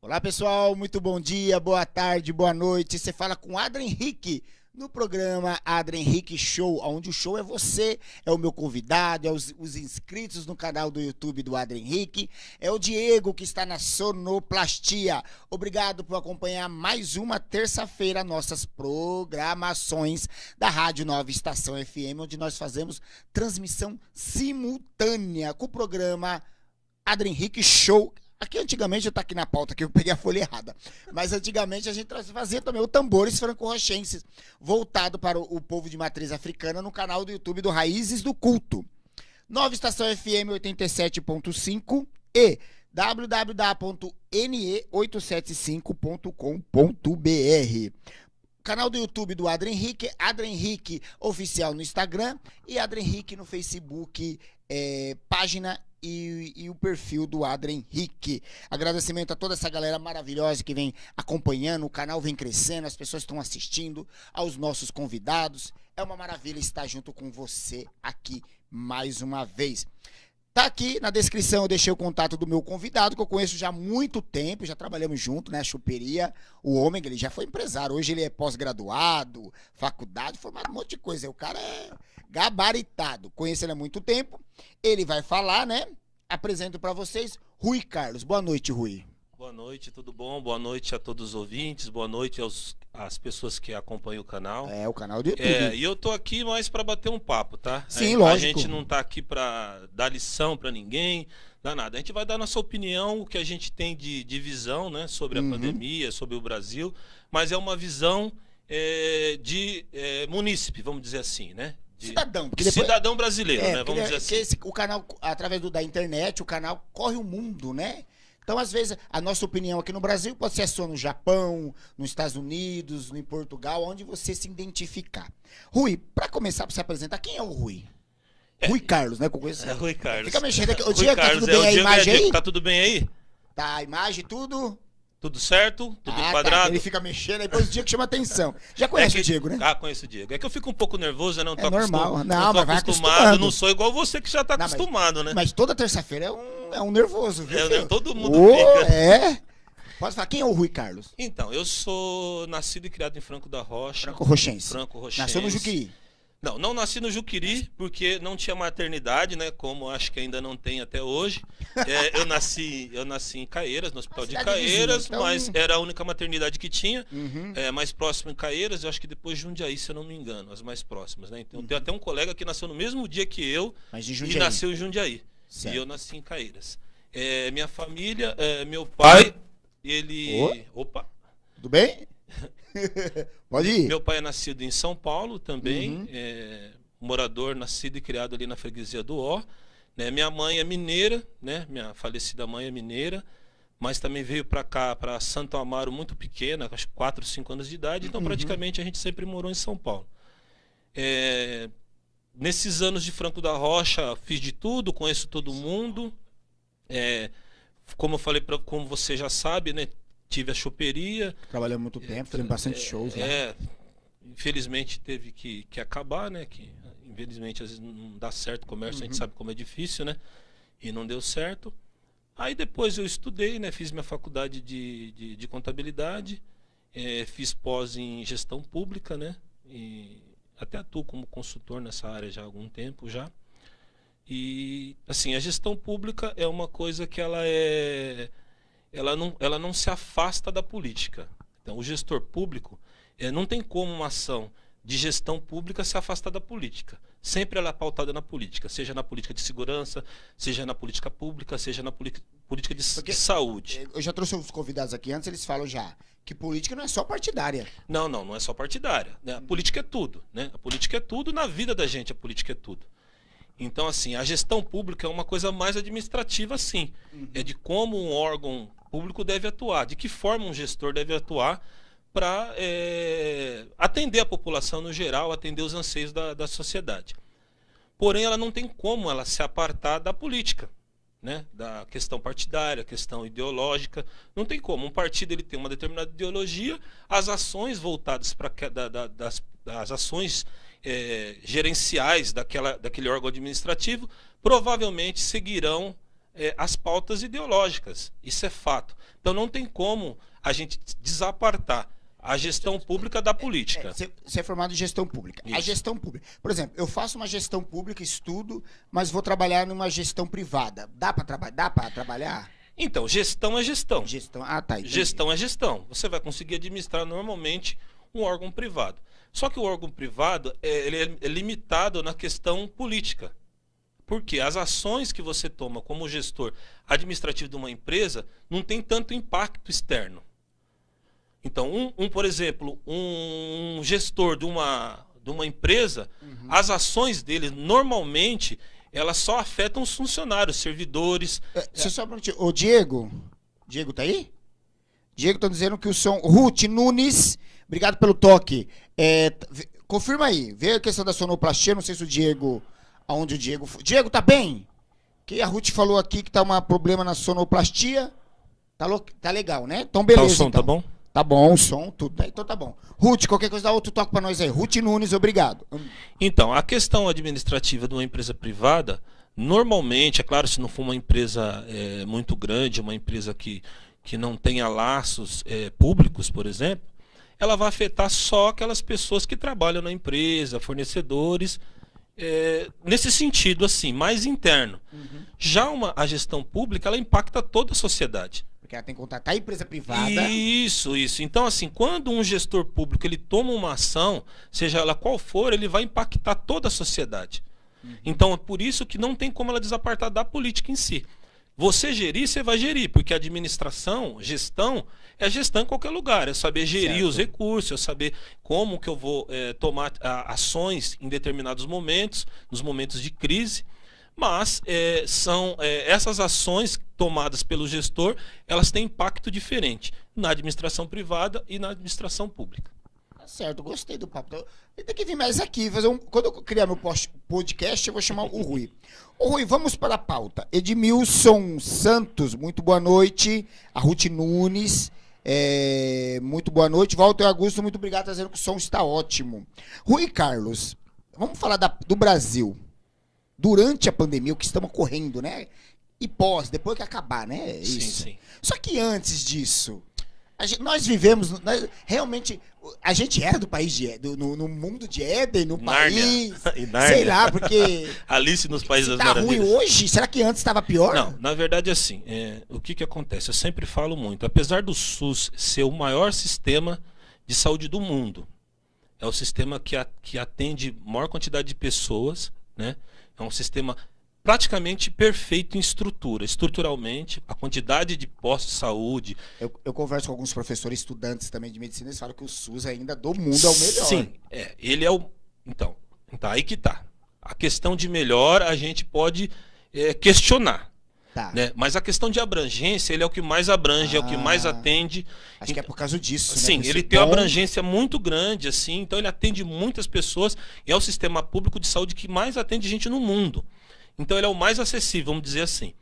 Olá pessoal, muito bom dia, boa tarde, boa noite. Você fala com Adra Henrique no programa Adra Henrique Show, onde o show é você, é o meu convidado, é os inscritos no canal do YouTube do Adra Henrique, é o Diego que está na sonoplastia. Obrigado por acompanhar mais uma terça-feira nossas programações da Rádio Nova Estação FM, onde nós fazemos transmissão simultânea com o programa Adra Henrique Show. Aqui antigamente, eu tô aqui na pauta, que eu peguei a folha errada, mas antigamente a gente fazia também o Tambores Franco-Rochenses, voltado para o povo de matriz africana no canal do YouTube do Raízes do Culto. Nova Estação FM 87.5 e www.ne875.com.br. Canal do YouTube do Adra Henrique Oficial no Instagram e Adra Henrique no Facebook, página e o perfil do Adra Henrique. Agradecimento a toda essa galera maravilhosa que vem acompanhando, o canal vem crescendo, as pessoas estão assistindo, aos nossos convidados. É uma maravilha estar junto com você aqui mais uma vez. Tá aqui na descrição, eu deixei o contato do meu convidado, que eu conheço já há muito tempo, já trabalhamos junto, né, Choperia, o homem, ele já foi empresário, hoje ele é pós-graduado, faculdade, formado um monte de coisa, o cara é gabaritado, conheço ele há muito tempo, ele vai falar, né, apresento para vocês, Rui Carlos. Boa noite, Rui. Boa noite, tudo bom? Boa noite a todos os ouvintes, boa noite às pessoas que acompanham o canal. É, o canal do YouTube. E eu tô aqui mais para bater um papo, tá? Sim, lógico. A gente não tá aqui para dar lição para ninguém, dar nada. A gente vai dar nossa opinião, o que a gente tem de visão, né, sobre a pandemia, sobre o Brasil, mas é uma visão de munícipe, vamos dizer assim, né? Cidadão, porque depois, cidadão brasileiro, né? Vamos dizer assim. O canal, através da internet, o canal corre o mundo, né? Então, às vezes, a nossa opinião aqui no Brasil pode ser só no Japão, nos Estados Unidos, em Portugal, onde você se identificar. Rui, para começar, para se apresentar, quem é o Rui? Rui Carlos, né? Rui Carlos. Fica mexendo aqui. O Rui Diego, Carlos, tá tudo bem a imagem aí? Tá tudo bem aí? Tá, a imagem, tudo... Tudo certo? Tudo enquadrado? Tá. Ele fica mexendo, aí depois o Diego chama atenção. Já conhece o Diego, né? Ah, conheço o Diego. É que eu fico um pouco nervoso, né? Não tô normal. Não tô acostumado. Não sou igual você que já tá acostumado, né? Mas toda terça-feira é um nervoso, viu? Todo mundo fica. Pode falar, quem é o Rui Carlos? Então, eu sou nascido e criado em Franco da Rocha. Franco-Rochense. Franco-Rochense. Nasceu no Juqueri. Não nasci no Juqueri, porque não tinha maternidade, né? Como acho que ainda não tem até hoje. Eu nasci em Caieiras, no Hospital de Caieiras, vizinha, então... mas era a única maternidade que tinha. Mais próximo em Caieiras, eu acho que depois de Jundiaí, se eu não me engano, as mais próximas, né? Então tem até um colega que nasceu no mesmo dia que eu e nasceu em Jundiaí. Certo. E eu nasci em Caieiras. Minha família, meu pai, ele... Opa! Tudo bem? Pode ir. Meu pai é nascido em São Paulo também, morador nascido e criado ali na freguesia do Ó. Né? Minha mãe é mineira, né? Minha falecida mãe é mineira, mas também veio para cá, para Santo Amaro, muito pequena, acho que 4, 5 anos de idade, então praticamente a gente sempre morou em São Paulo. Nesses anos de Franco da Rocha, fiz de tudo, conheço todo mundo. Como eu falei, como você já sabe, né? Tive a choperia. Trabalhei muito tempo, fazendo bastante shows. Né? Infelizmente teve que acabar, né? Que, infelizmente às vezes não dá certo o comércio, a gente sabe como é difícil, né? E não deu certo. Aí depois eu estudei, né? Fiz minha faculdade de contabilidade, fiz pós em gestão pública, né? E até atuo como consultor nessa área já há algum tempo já. E assim, a gestão pública é uma coisa que ela não se afasta da política. Então, o gestor público não tem como uma ação de gestão pública se afastar da política. Sempre ela é pautada na política, seja na política de segurança, seja na política pública, seja na política de saúde. Eu já trouxe os convidados aqui antes, eles falam já que política não é só partidária. Não é só partidária. Né? A política é tudo. Né? A política é tudo, na vida da gente a política é tudo. Então, assim, a gestão pública é uma coisa mais administrativa, sim. É de como um órgão público deve atuar, de que forma um gestor deve atuar para atender a população no geral, atender os anseios da sociedade. Porém, ela não tem como ela se apartar da política, né? Da questão partidária, questão ideológica. Não tem como. Um partido ele tem uma determinada ideologia, as ações voltadas para das ações gerenciais daquele órgão administrativo provavelmente seguirão as pautas ideológicas. Isso é fato. Então não tem como a gente desapartar a gestão pública da política. Você é formado em gestão pública. Isso. A gestão pública. Por exemplo, eu faço uma gestão pública, estudo, mas vou trabalhar numa gestão privada. Dá para trabalhar? Então, gestão é gestão. Tá. Entendi. Gestão é gestão. Você vai conseguir administrar normalmente um órgão privado. Só que o órgão privado ele é limitado na questão política. Porque as ações que você toma como gestor administrativo de uma empresa não tem tanto impacto externo. Então, por exemplo, um gestor de uma empresa, as ações dele, normalmente, elas só afetam os funcionários, servidores. Só um minutinho. Ô, Diego tá aí? Diego tá dizendo que o som... Ruth Nunes, obrigado pelo toque. Confirma aí, vê a questão da sonoplastia, não sei se o Diego... Aonde o Diego... Diego, tá bem? Que a Ruth falou aqui que tá um problema na sonoplastia. Tá legal, né? Então, beleza. Tá, o som então. tá bom? Tá bom, o som, tudo. Então tá bom. Ruth, qualquer coisa dá outro toque pra nós aí. Ruth Nunes, obrigado. Então, a questão administrativa de uma empresa privada, normalmente, é claro, se não for uma empresa muito grande, uma empresa que não tenha laços públicos, por exemplo, ela vai afetar só aquelas pessoas que trabalham na empresa, fornecedores, nesse sentido, assim, mais interno. Já a gestão pública, ela impacta toda a sociedade. Porque ela tem que contratar a empresa privada. Isso. Então, assim, quando um gestor público ele toma uma ação, seja ela qual for, ele vai impactar toda a sociedade. Então, é por isso que não tem como ela desapartar da política em si. Você gerir, você vai gerir, porque a administração, gestão, é gestão em qualquer lugar. É saber gerir os recursos, é saber como que eu vou tomar ações em determinados momentos, nos momentos de crise. Mas são essas ações tomadas pelo gestor, elas têm impacto diferente na administração privada e na administração pública. Tá certo, gostei do papo. Tem que vir mais aqui. Quando eu criar meu podcast, eu vou chamar o Rui. Ô Rui, vamos para a pauta. Edmilson Santos, muito boa noite. A Ruth Nunes, muito boa noite. Walter Augusto, muito obrigado, dizendo que o som está ótimo. Rui Carlos, vamos falar do Brasil. Durante a pandemia, o que estamos correndo, né? E depois que acabar, né? Isso. Sim. Só que antes disso, nós vivemos, realmente, a gente era do país no mundo de Éden, no país, sei lá, porque... Alice nos Países das Tá Maravilhas. ruim hoje? Será que antes estava pior? Não, na verdade, assim, o que acontece? Eu sempre falo muito, apesar do SUS ser o maior sistema de saúde do mundo, é o sistema que atende maior quantidade de pessoas, né? É um sistema praticamente perfeito em estrutura. Estruturalmente, a quantidade de postos de saúde... Eu converso com alguns professores estudantes também de medicina, eles falam que o SUS ainda do mundo é o melhor. Sim, ele é o... Então, aí que tá. A questão de melhor a gente pode questionar. Tá. Né? Mas a questão de abrangência, ele é o que mais abrange, é o que mais atende. Acho que é por causa disso. Sim, né? ele tem uma abrangência muito grande, assim, então ele atende muitas pessoas e é o sistema público de saúde que mais atende gente no mundo. Então ele é o mais acessível, vamos dizer assim.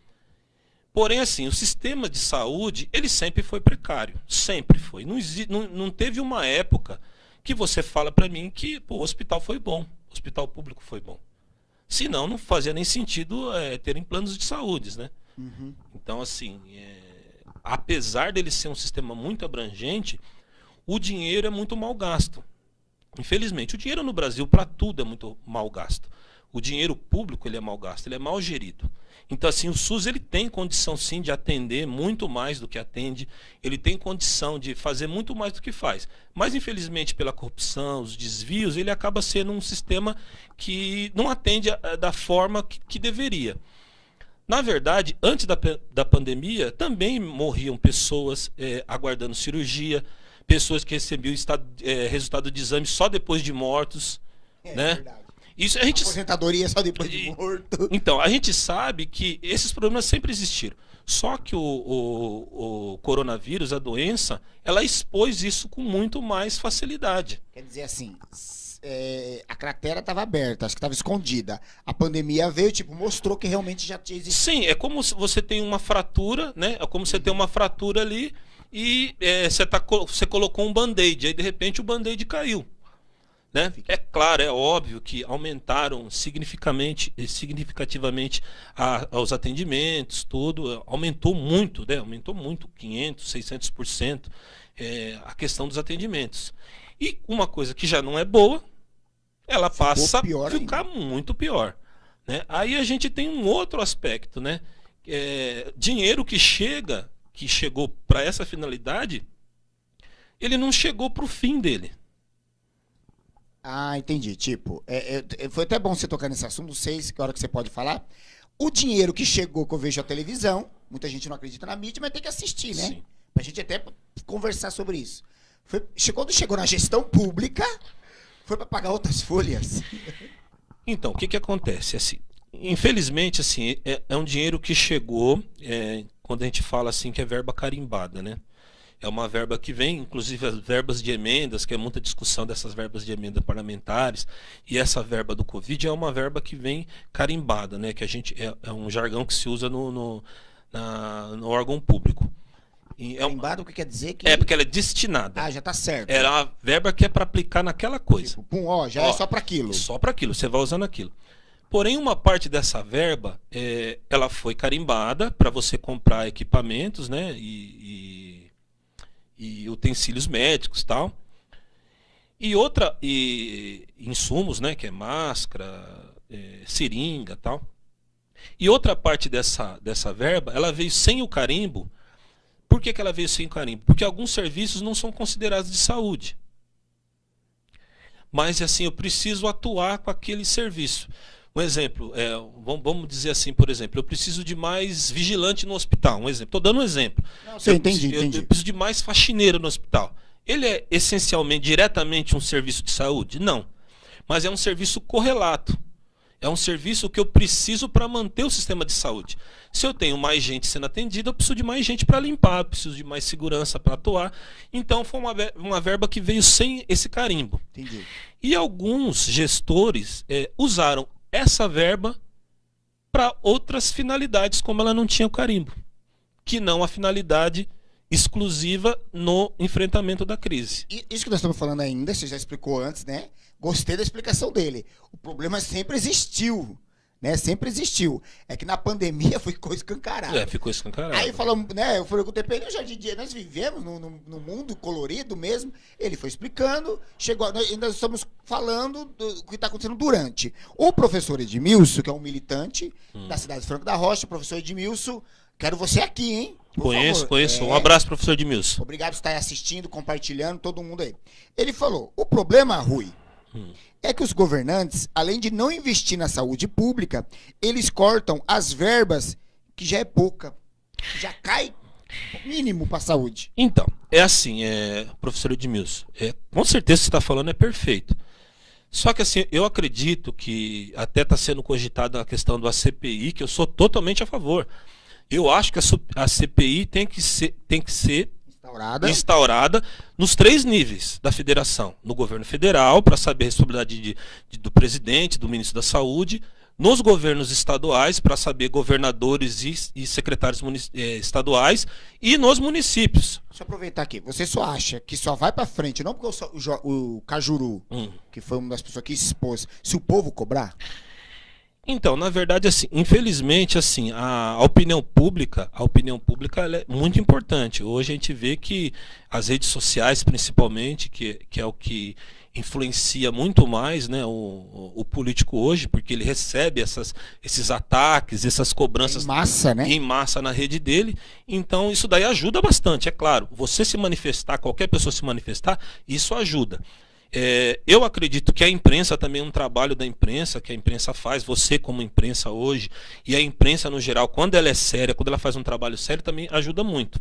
Porém, assim, o sistema de saúde, ele sempre foi precário. Sempre foi. Não teve uma época que você fala para mim que o hospital foi bom, o hospital público foi bom. Senão, não fazia nem sentido terem planos de saúde, né? Então, assim, apesar dele ser um sistema muito abrangente, o dinheiro é muito mal gasto. Infelizmente, o dinheiro no Brasil, para tudo, é muito mal gasto. O dinheiro público ele é mal gasto, ele é mal gerido. Então, assim, o SUS ele tem condição, sim, de atender muito mais do que atende, ele tem condição de fazer muito mais do que faz. Mas, infelizmente, pela corrupção, os desvios, ele acaba sendo um sistema que não atende da forma que deveria. Na verdade, antes da pandemia, também morriam pessoas aguardando cirurgia, pessoas que recebiam resultado de exame só depois de mortos. Né? Verdade. Isso a gente... Aposentadoria só depois de morto. Então, a gente sabe que esses problemas sempre existiram. Só que o coronavírus, a doença, ela expôs isso com muito mais facilidade. Quer dizer assim, a cratera estava aberta, acho que estava escondida. A pandemia veio, mostrou que realmente já tinha existido. Sim, é como se você tem uma fratura, né? É como você tem uma fratura ali e você colocou um band-aid, aí de repente o band-aid caiu. né? É claro, é óbvio que aumentaram significativamente os atendimentos, tudo, aumentou muito, né? Aumentou muito, 500, 600%, a questão dos atendimentos. E uma coisa que já não é boa, ela passa a ficar muito pior, né? Aí a gente tem um outro aspecto, né? Dinheiro que chegou para essa finalidade, ele não chegou para o fim dele. Ah, entendi. Tipo, foi até bom você tocar nesse assunto, não sei que hora que você pode falar. O dinheiro que chegou, que eu vejo a televisão, muita gente não acredita na mídia, mas tem que assistir, né? Sim. Pra gente até conversar sobre isso. Quando chegou na gestão pública, foi para pagar outras folhas. Então, o que acontece? Assim, infelizmente, assim, é um dinheiro que chegou, quando a gente fala assim, que é verba carimbada, né? É uma verba que vem, inclusive as verbas de emendas, que é muita discussão dessas verbas de emenda parlamentares, e essa verba do Covid é uma verba que vem carimbada, né? Que a gente é um jargão que se usa no órgão público. Carimbado, o que quer dizer? É porque ela é destinada. Ah, já tá certo. É a verba que é para aplicar naquela coisa. Tipo, pum, já é só para aquilo. Só para aquilo, você vai usando aquilo. Porém, uma parte dessa verba, ela foi carimbada para você comprar equipamentos, né? E utensílios médicos e tal. E insumos, né? Que é máscara, seringa e tal. E outra parte dessa verba, ela veio sem o carimbo. Por que ela veio sem carimbo? Porque alguns serviços não são considerados de saúde. Mas assim, eu preciso atuar com aquele serviço. Um exemplo, vamos dizer assim, por exemplo, eu preciso de mais vigilante no hospital. Um exemplo, estou dando um exemplo. Não, entendi. Eu preciso de mais faxineiro no hospital. Ele é essencialmente, diretamente um serviço de saúde? Não. Mas é um serviço correlato. É um serviço que eu preciso para manter o sistema de saúde. Se eu tenho mais gente sendo atendida, eu preciso de mais gente para limpar, eu preciso de mais segurança para atuar. Então foi uma verba que veio sem esse carimbo. Entendi. E alguns gestores usaram essa verba para outras finalidades, como ela não tinha o carimbo, que não a finalidade exclusiva no enfrentamento da crise. Isso que nós estamos falando ainda, você já explicou antes, né? Gostei da explicação dele. O problema sempre existiu, né? Sempre existiu. É que na pandemia ficou escancarado. Ficou escancarado. Aí falamos, né? Eu falei com o TPN, Jardim Dia, nós vivemos no mundo colorido mesmo. Ele foi explicando, nós ainda estamos falando do que está acontecendo durante. O professor Edmilson, que é um militante da cidade de Franco da Rocha, professor Edmilson, quero você aqui, hein? Conheço. Um abraço, professor Edmilson. Obrigado por estar assistindo, compartilhando, todo mundo aí. Ele falou, o problema, Rui, é que os governantes, além de não investir na saúde pública, eles cortam as verbas, que já é pouca, já cai mínimo para a saúde. Então, é assim, professor Edmilson, com certeza o que você está falando é perfeito. Só que assim, eu acredito que até está sendo cogitada a questão do CPI, que eu sou totalmente a favor. Eu acho que a CPI tem que ser instaurada nos 3 níveis da federação. No governo federal, para saber a responsabilidade do presidente, do ministro da Saúde. Nos governos estaduais, para saber governadores e secretários estaduais. E nos municípios. Deixa eu aproveitar aqui. Você só acha que só vai para frente, não porque o Cajuru, que foi uma das pessoas que expôs, se o povo cobrar? Então, na verdade, assim, infelizmente, assim, a opinião pública ela é muito importante. Hoje a gente vê que as redes sociais, principalmente, que é o que influencia muito mais, né, o político hoje, porque ele recebe esses ataques, essas cobranças em massa na rede dele. Então, isso daí ajuda bastante, é claro. Você se manifestar, qualquer pessoa se manifestar, isso ajuda. Eu acredito que a imprensa também é um trabalho da imprensa, que a imprensa faz, você como imprensa hoje, e a imprensa no geral, quando ela é séria, quando ela faz um trabalho sério, também ajuda muito.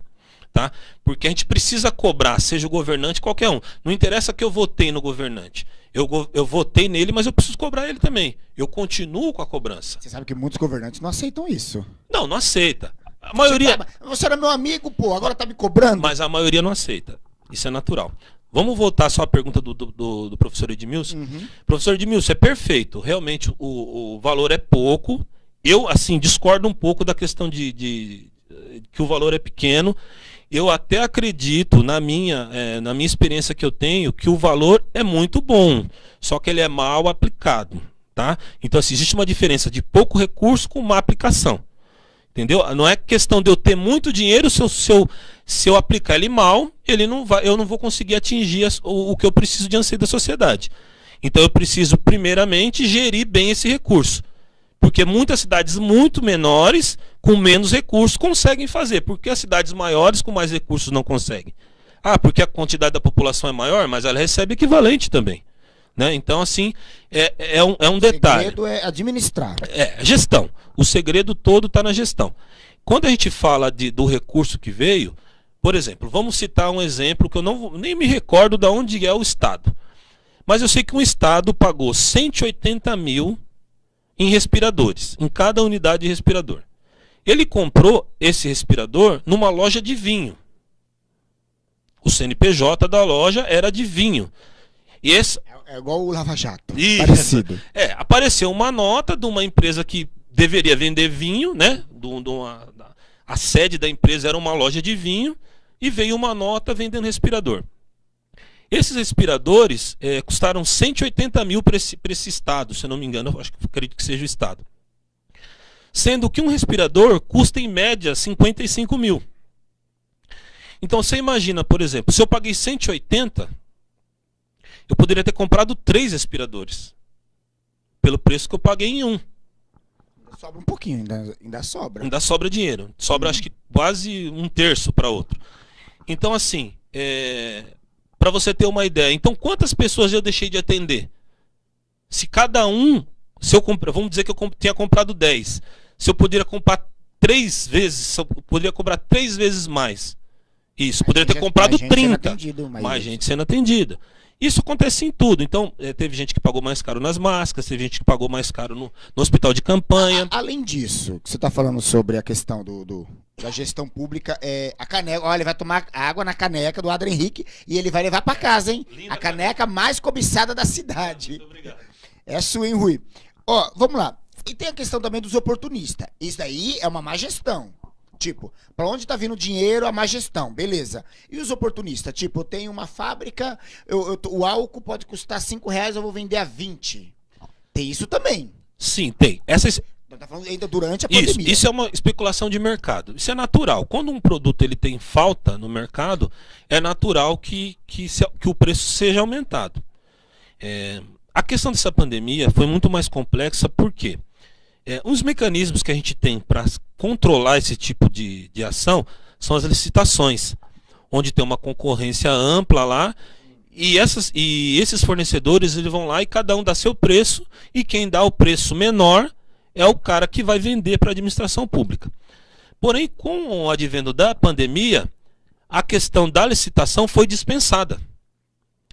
Tá? Porque a gente precisa cobrar, seja o governante, qualquer um. Não interessa que eu votei no governante. Eu votei nele, mas eu preciso cobrar ele também. Eu continuo com a cobrança. Você sabe que muitos governantes não aceitam isso. Não aceita. A maioria... Você era meu amigo, pô, agora tá me cobrando. Mas a maioria não aceita. Isso é natural. Vamos voltar só à pergunta do professor Edmilson. Professor Edmilson, é perfeito. Realmente o valor é pouco. Eu, assim, discordo um pouco da questão de que o valor é pequeno. Eu até acredito, na minha experiência que eu tenho, que o valor é muito bom, só que ele é mal aplicado. Tá? Então, assim, existe uma diferença de pouco recurso com má aplicação. Entendeu? Não é questão de eu ter muito dinheiro, se eu aplicar ele mal, eu não vou conseguir atingir o que eu preciso de anseio da sociedade. Então eu preciso, primeiramente, gerir bem esse recurso. Porque muitas cidades muito menores, com menos recursos, conseguem fazer. Porque as cidades maiores, com mais recursos, não conseguem. Ah, porque a quantidade da população é maior, mas ela recebe equivalente também. Né? Então, assim, é um detalhe. O segredo é administrar. Gestão. O segredo todo está na gestão. Quando a gente fala do recurso que veio, por exemplo, vamos citar um exemplo que eu nem me recordo de onde é o Estado. Mas eu sei que um Estado pagou 180 mil em respiradores, em cada unidade de respirador. Ele comprou esse respirador numa loja de vinho. O CNPJ da loja era de vinho. E é igual o Lava Jato. Isso. Parecido. Apareceu uma nota de uma empresa que deveria vender vinho, né? A sede da empresa era uma loja de vinho e veio uma nota vendendo respirador. Esses respiradores custaram 180 mil para esse estado, se eu não me engano, acredito que seja o estado. Sendo que um respirador custa em média 55 mil. Então você imagina, por exemplo, se eu paguei 180, eu poderia ter comprado 3 respiradores. Pelo preço que eu paguei em um. Sobra um pouquinho, ainda sobra. Ainda sobra dinheiro. Sobra acho que quase 1/3 para outro. Então assim, para você ter uma ideia. Então quantas pessoas eu deixei de atender? Se cada um, vamos dizer que eu tinha comprado 10. Se eu poderia comprar 3 vezes, eu poderia cobrar 3 vezes mais. Isso, poderia ter comprado 30. Mais gente sendo atendida. Isso acontece em tudo. Então, teve gente que pagou mais caro nas máscaras, teve gente que pagou mais caro no hospital de campanha. Além disso, que você está falando sobre a questão da gestão pública, a caneca, olha, ele vai tomar água na caneca do Adrien Henrique e ele vai levar para casa, hein? A caneca mais cobiçada da cidade. Muito obrigado. É sua, hein, Rui? Ó, vamos lá. E tem a questão também dos oportunistas. Isso daí é uma má gestão. Tipo, para onde tá vindo o dinheiro, a má gestão, beleza. E os oportunistas? Tipo, eu tenho uma fábrica, o álcool pode custar R$5, eu vou vender a 20. Tem isso também. Sim, tem. Tá falando ainda durante a pandemia. Isso é uma especulação de mercado. Isso é natural. Quando um produto ele tem falta no mercado, é natural que o preço seja aumentado. A questão dessa pandemia foi muito mais complexa, por quê? Os mecanismos que a gente tem para controlar esse tipo de ação são as licitações, onde tem uma concorrência ampla lá, e esses fornecedores eles vão lá e cada um dá seu preço, e quem dá o preço menor é o cara que vai vender para a administração pública. Porém, com o advento da pandemia, a questão da licitação foi dispensada.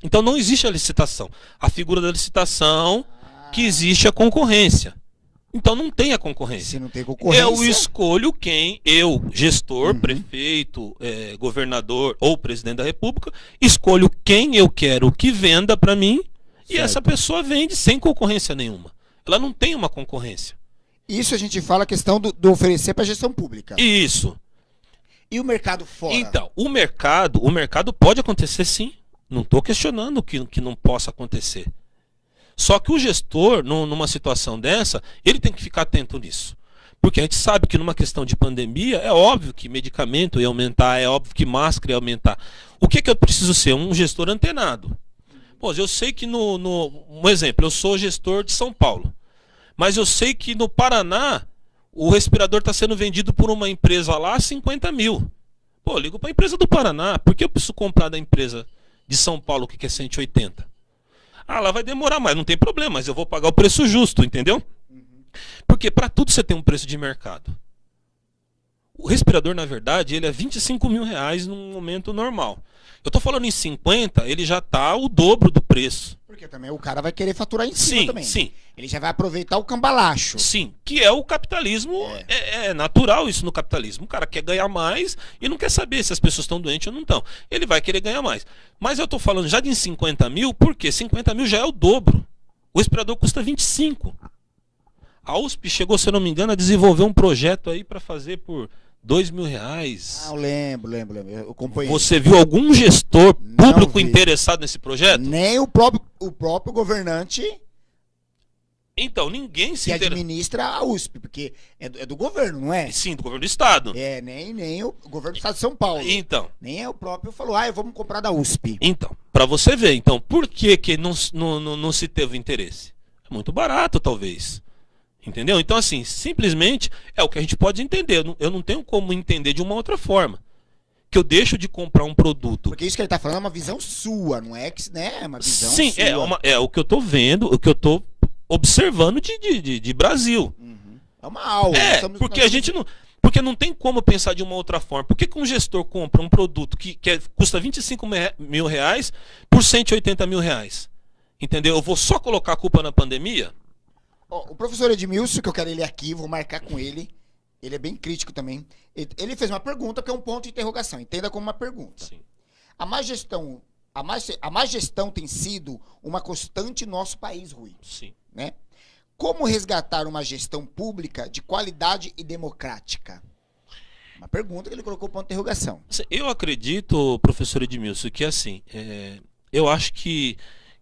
Então não existe a licitação. A figura da licitação que existe a concorrência. Então não tem a concorrência. Se não tem concorrência, eu escolho gestor, prefeito, governador ou presidente da república, escolho quem eu quero que venda para mim, e essa pessoa vende sem concorrência nenhuma. Ela não tem uma concorrência. Isso a gente fala a questão do oferecer para a gestão pública. Isso. E o mercado fora? Então, o mercado pode acontecer sim. Não estou questionando que não possa acontecer. Só que o gestor, numa situação dessa, ele tem que ficar atento nisso. Porque a gente sabe que numa questão de pandemia, é óbvio que medicamento ia aumentar, é óbvio que máscara ia aumentar. O que eu preciso ser? Um gestor antenado. Pô, eu sei que um exemplo, eu sou gestor de São Paulo. Mas eu sei que no Paraná, o respirador está sendo vendido por uma empresa lá a 50 mil. Pô, eu ligo para a empresa do Paraná. Por que eu preciso comprar da empresa de São Paulo, que é 180? Ah, lá vai demorar mais, não tem problema, mas eu vou pagar o preço justo, entendeu? Porque para tudo você tem um preço de mercado. O respirador, na verdade, ele é 25 mil reais num momento normal. Eu estou falando em 50, ele já está o dobro do preço. Porque também o cara vai querer faturar em cima também. Sim. Ele já vai aproveitar o cambalacho. Sim, que é o capitalismo, é natural isso no capitalismo. O cara quer ganhar mais e não quer saber se as pessoas estão doentes ou não estão. Ele vai querer ganhar mais. Mas eu estou falando já de 50 mil, porque 50 mil já é o dobro. O respirador custa 25. A USP chegou, se eu não me engano, a desenvolver um projeto aí para fazer por R$2.000. Eu lembro. Eu acompanhei. Você viu algum gestor Não público vi. interessado nesse projeto? Nem o próprio governante Então, ninguém se que interessa. administra a USP, porque é do governo, não é? Sim, do governo do estado. Nem o governo do estado de São Paulo. Então, Nem é o próprio falou, vamos comprar da USP. para você ver, então, por que não se teve interesse? É muito barato, talvez. Entendeu? Então, assim, simplesmente é o que a gente pode entender. Eu não tenho como entender de uma outra forma. Que eu deixo de comprar um produto. Porque isso que ele tá falando é uma visão sua, não é que, né? É uma visão Sim, sua. é o que eu tô vendo, o que eu tô observando de Brasil. Uhum. É uma aula. Porque a gente não. Porque não tem como pensar de uma outra forma. Por que um gestor compra um produto que custa R$25.000 por R$180.000? Entendeu? Eu vou só colocar a culpa na pandemia? O professor Edmilson, que eu quero ele aqui, vou marcar com ele. Ele é bem crítico também. Ele fez uma pergunta que é um ponto de interrogação. Entenda como uma pergunta. Sim. A má gestão tem sido uma constante no nosso país, Rui. Sim. Né? Como resgatar uma gestão pública de qualidade e democrática? Uma pergunta que ele colocou ponto de interrogação. Eu acredito, professor Edmilson, que assim, eu acho que,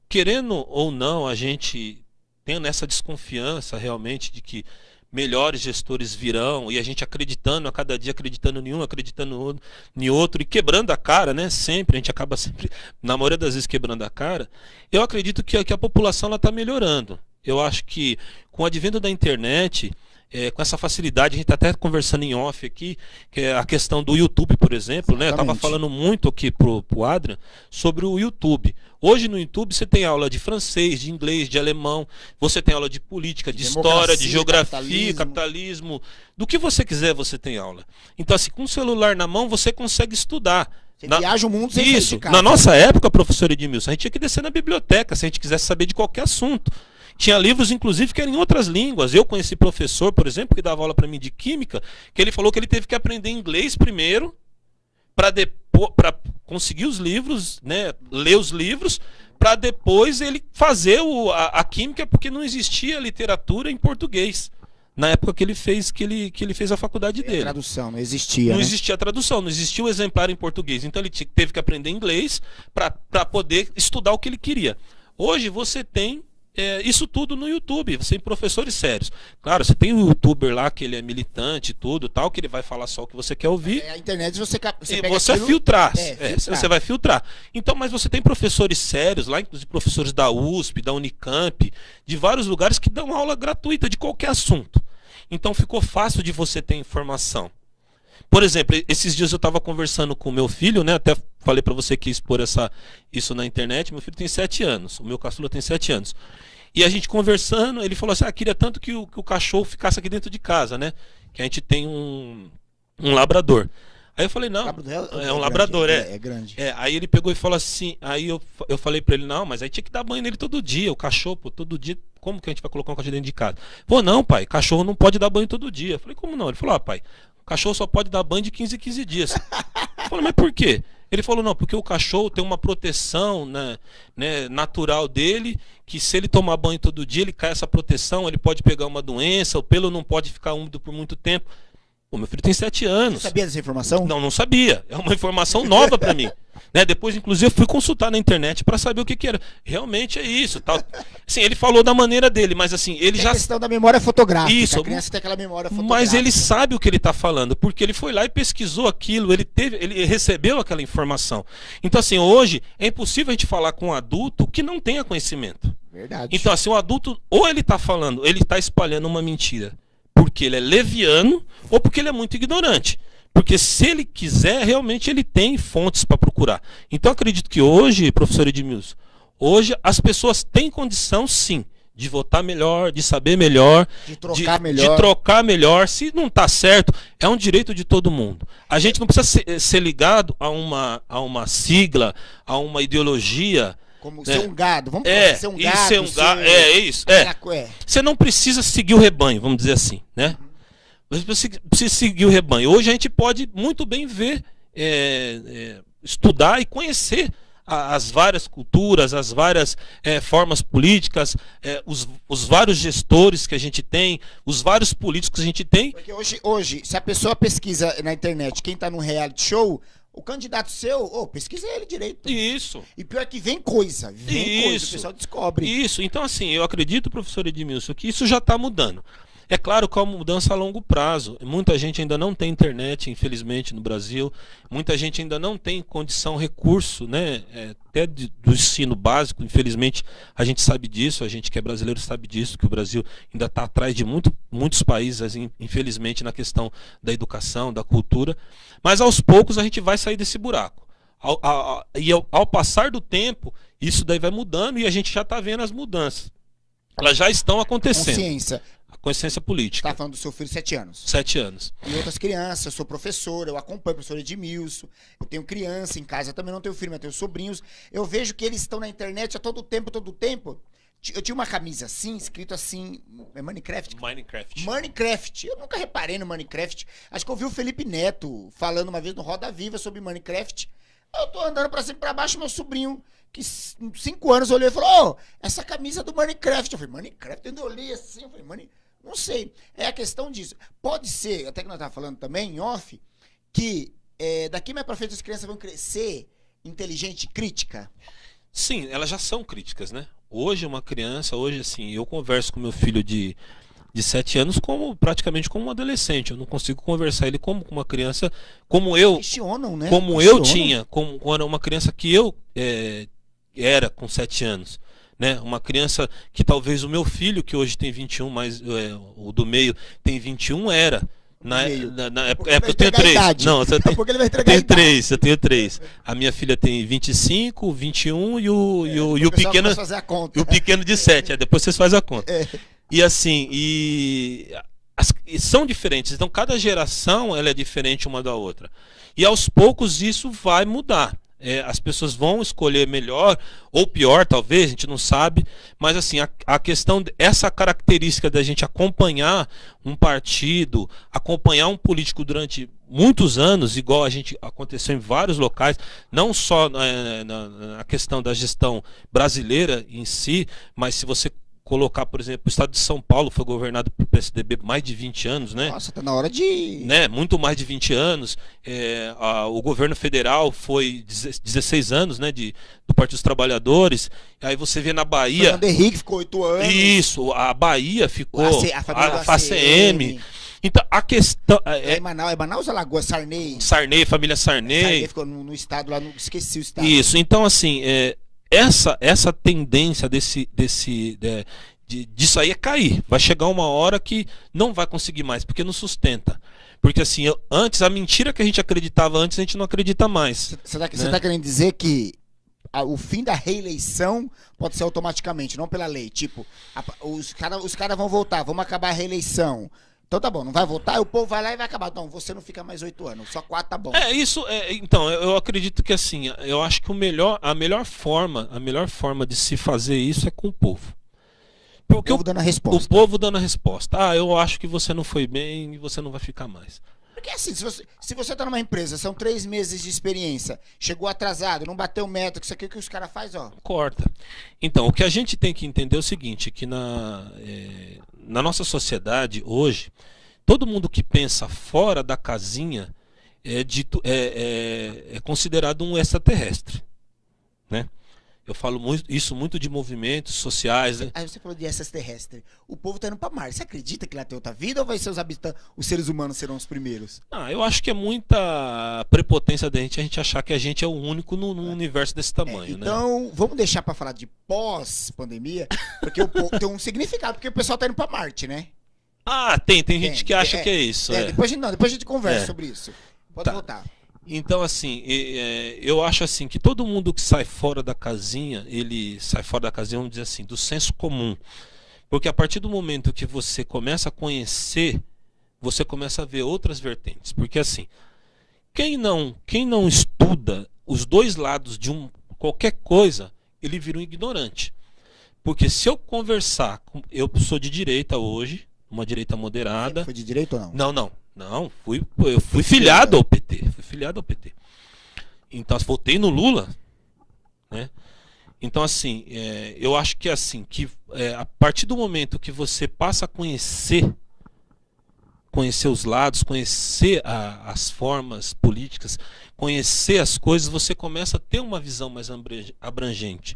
querendo ou não, a gente tem nessa desconfiança realmente de que melhores gestores virão, e a gente acreditando a cada dia, acreditando em um, acreditando em outro, e quebrando a cara, né? Sempre, a gente acaba sempre, na maioria das vezes, quebrando a cara. Eu acredito que a população está melhorando. Eu acho que com o advento da internet, com essa facilidade, a gente está até conversando em off aqui, que é a questão do YouTube, por exemplo, né? Eu estava falando muito aqui pro Adrian sobre o YouTube. Hoje no YouTube você tem aula de francês, de inglês, de alemão, você tem aula de política, de história, de geografia, capitalismo, do que você quiser você tem aula. Então assim, com o celular na mão você consegue estudar. Você viaja o mundo sem sair de casa. Na nossa época, professor Edmilson, a gente tinha que descer na biblioteca se a gente quisesse saber de qualquer assunto. Tinha livros, inclusive, que eram em outras línguas. Eu conheci professor, por exemplo, que dava aula para mim de química, que ele falou que ele teve que aprender inglês primeiro, para conseguir os livros, né, ler os livros, para depois ele fazer a química, porque não existia literatura em português. Na época que ele fez a faculdade dele. A tradução, não existia. Não existia a tradução, não existia o exemplar em português. Então ele teve que aprender inglês para poder estudar o que ele queria. Hoje você tem isso tudo no YouTube, você tem professores sérios. Claro, você tem um youtuber lá que ele é militante e tudo, tal, que ele vai falar só o que você quer ouvir. A internet você pega você aquilo, filtrar. Você vai filtrar. Então, mas você tem professores sérios lá, inclusive professores da USP, da Unicamp, de vários lugares que dão aula gratuita de qualquer assunto. Então ficou fácil de você ter informação. Por exemplo, esses dias eu estava conversando com o meu filho, né? Até falei para você que ia expor isso na internet. Meu filho tem 7 anos, o meu caçula tem 7 anos. E a gente conversando, ele falou assim, queria tanto que o cachorro ficasse aqui dentro de casa, né? Que a gente tem um labrador. Aí eu falei, não, é um labrador, é grande. Aí ele pegou e falou assim, aí eu falei para ele, não, mas aí tinha que dar banho nele todo dia, o cachorro, pô, todo dia, como que a gente vai colocar um cachorro dentro de casa? Pô, não, pai, cachorro não pode dar banho todo dia. Eu falei, como não? Ele falou, pai, o cachorro só pode dar banho de 15 em 15 dias. Eu falei, mas por quê? Ele falou, não, porque o cachorro tem uma proteção, né, natural dele, que se ele tomar banho todo dia, ele cai essa proteção, ele pode pegar uma doença, o pelo não pode ficar úmido por muito tempo. Pô, meu filho tem 7 anos. Você sabia dessa informação? Não sabia. É uma informação nova para mim. Né? Depois, inclusive, eu fui consultar na internet para saber o que era. Realmente é isso. Tal. Assim, ele falou da maneira dele, mas assim, ele já... A questão da memória fotográfica. Isso. A criança tem aquela memória fotográfica. Mas ele sabe o que ele está falando, porque ele foi lá e pesquisou aquilo, ele recebeu aquela informação. Então, assim, hoje é impossível a gente falar com um adulto que não tenha conhecimento. Verdade. Então, assim, o adulto, ou ele está falando, ele está espalhando uma mentira, porque ele é leviano ou porque ele é muito ignorante. Porque se ele quiser, realmente ele tem fontes para procurar. Então acredito que hoje, professor Edmilson, hoje as pessoas têm condição sim de votar melhor, de saber melhor, de trocar melhor. Se não está certo, é um direito de todo mundo. A gente não precisa ser ligado a uma sigla, a uma ideologia. Como ser um gado, vamos ser um gado. Você não precisa seguir o rebanho, vamos dizer assim, né? Mas você precisa seguir o rebanho. Hoje a gente pode muito bem ver, estudar e conhecer as várias culturas, as várias formas políticas, os vários gestores que a gente tem, os vários políticos que a gente tem. Porque hoje, se a pessoa pesquisa na internet quem tá no reality show, o candidato seu, pesquisa ele direito. Isso. E pior que vem coisa, o pessoal descobre. Isso, então assim, eu acredito, professor Edmilson, que isso já está mudando. É claro que é uma mudança a longo prazo. Muita gente ainda não tem internet, infelizmente, no Brasil. Muita gente ainda não tem condição, recurso, né? Até do ensino básico. Infelizmente, a gente sabe disso. A gente que é brasileiro sabe disso, que o Brasil ainda está atrás de muitos países, infelizmente, na questão da educação, da cultura. Mas, aos poucos, a gente vai sair desse buraco. Ao passar do tempo, isso daí vai mudando e a gente já está vendo as mudanças. Elas já estão acontecendo. Consciência política. Tá falando do seu filho de 7 anos. 7 anos. E outras crianças, eu sou professor, eu acompanho o professor Edmilson, eu tenho criança em casa, eu também não tenho filho, mas tenho sobrinhos. Eu vejo que eles estão na internet a todo tempo. Eu tinha uma camisa assim, escrito assim, Minecraft? Minecraft. Eu nunca reparei no Minecraft. Acho que eu vi o Felipe Neto falando uma vez no Roda Viva sobre Minecraft. Eu tô andando pra cima e pra baixo, meu sobrinho, que 5 anos, olhou e falou, essa camisa é do Minecraft. Eu falei, Minecraft? Eu olhei assim, eu falei, não sei. É a questão disso. Pode ser, até que nós estávamos falando também, em off, que daqui mais pra frente as crianças vão crescer inteligente e crítica. Sim, elas já são críticas, né? Hoje uma criança, assim, eu converso com meu filho de 7 anos praticamente como um adolescente. Eu não consigo conversar ele como uma criança, como eu. Questionam, né? Como eu tinha, como uma criança que eu era com 7 anos. Né? Uma criança que talvez o meu filho, que hoje tem 21, mas o do meio tem 21, era. Na época eu tenho 3. Não, eu tenho 3. A minha filha tem 25, 21 e o pequeno. E o pequeno de 7. Depois vocês fazem a conta. E assim, são diferentes. Então cada geração ela é diferente uma da outra. E aos poucos isso vai mudar. As pessoas vão escolher melhor ou pior, talvez, a gente não sabe, mas assim, a questão, essa característica da gente acompanhar um partido, acompanhar um político durante muitos anos, igual a gente aconteceu em vários locais, não só na questão da gestão brasileira em si, mas se você colocar, por exemplo, o estado de São Paulo foi governado pelo PSDB por mais de 20 anos, né? Nossa, tá na hora de... Né? Muito mais de 20 anos. O governo federal foi 16 anos, né? Do Partido dos Trabalhadores. Aí você vê na Bahia... Fernando Henrique ficou 8 anos. Isso, a Bahia ficou... A ACM. Então, a questão... Manaus ou Alagoas? Sarney, família Sarney. Sarney ficou no estado lá, esqueci o estado. Isso, então assim... Essa tendência disso aí é cair. Vai chegar uma hora que não vai conseguir mais, porque não sustenta. Porque assim, antes, a mentira que a gente acreditava antes, a gente não acredita mais. Você está querendo dizer que o fim da reeleição pode ser automaticamente, não pela lei? Tipo, os caras vão voltar, vamos acabar a reeleição. Então tá bom, não vai votar, o povo vai lá e vai acabar. Não, você não fica mais 8 anos, só 4 tá bom. Então, eu acredito que assim, eu acho que a melhor forma de se fazer isso é com o povo. Porque o povo dando a resposta. O povo dando a resposta. Eu acho que você não foi bem e você não vai ficar mais. Porque assim, se você tá numa empresa, são 3 meses de experiência, chegou atrasado, não bateu meta, isso aqui que os caras fazem, ó. Corta. Então, o que a gente tem que entender é o seguinte, que na nossa sociedade hoje, todo mundo que pensa fora da casinha é considerado um extraterrestre, né? Eu falo isso muito de movimentos sociais. Né? Aí você falou de extraterrestre. O povo tá indo pra Marte. Você acredita que lá tem outra vida ou vai ser os seres humanos serão os primeiros? Eu acho que é muita prepotência da gente achar que a gente é o único no universo desse tamanho. Então, né? Vamos deixar pra falar de pós-pandemia, porque o povo tem um significado, porque o pessoal tá indo pra Marte, né? Tem gente que acha que é isso. Depois a gente conversa sobre isso. Pode voltar. Então, assim, eu acho assim que todo mundo que sai fora da casinha, ele sai fora da casinha, vamos dizer assim, do senso comum. Porque a partir do momento que você começa a conhecer, você começa a ver outras vertentes. Porque assim, quem não estuda os dois lados de qualquer coisa, ele vira um ignorante. Porque se eu conversar, eu sou de direita hoje, uma direita moderada. Foi de direita ou não? Não, eu fui filiado ao PT. Então, votei no Lula. Então, assim, eu acho que a partir do momento que você passa a conhecer os lados, conhecer as formas políticas, conhecer as coisas, você começa a ter uma visão mais abrangente.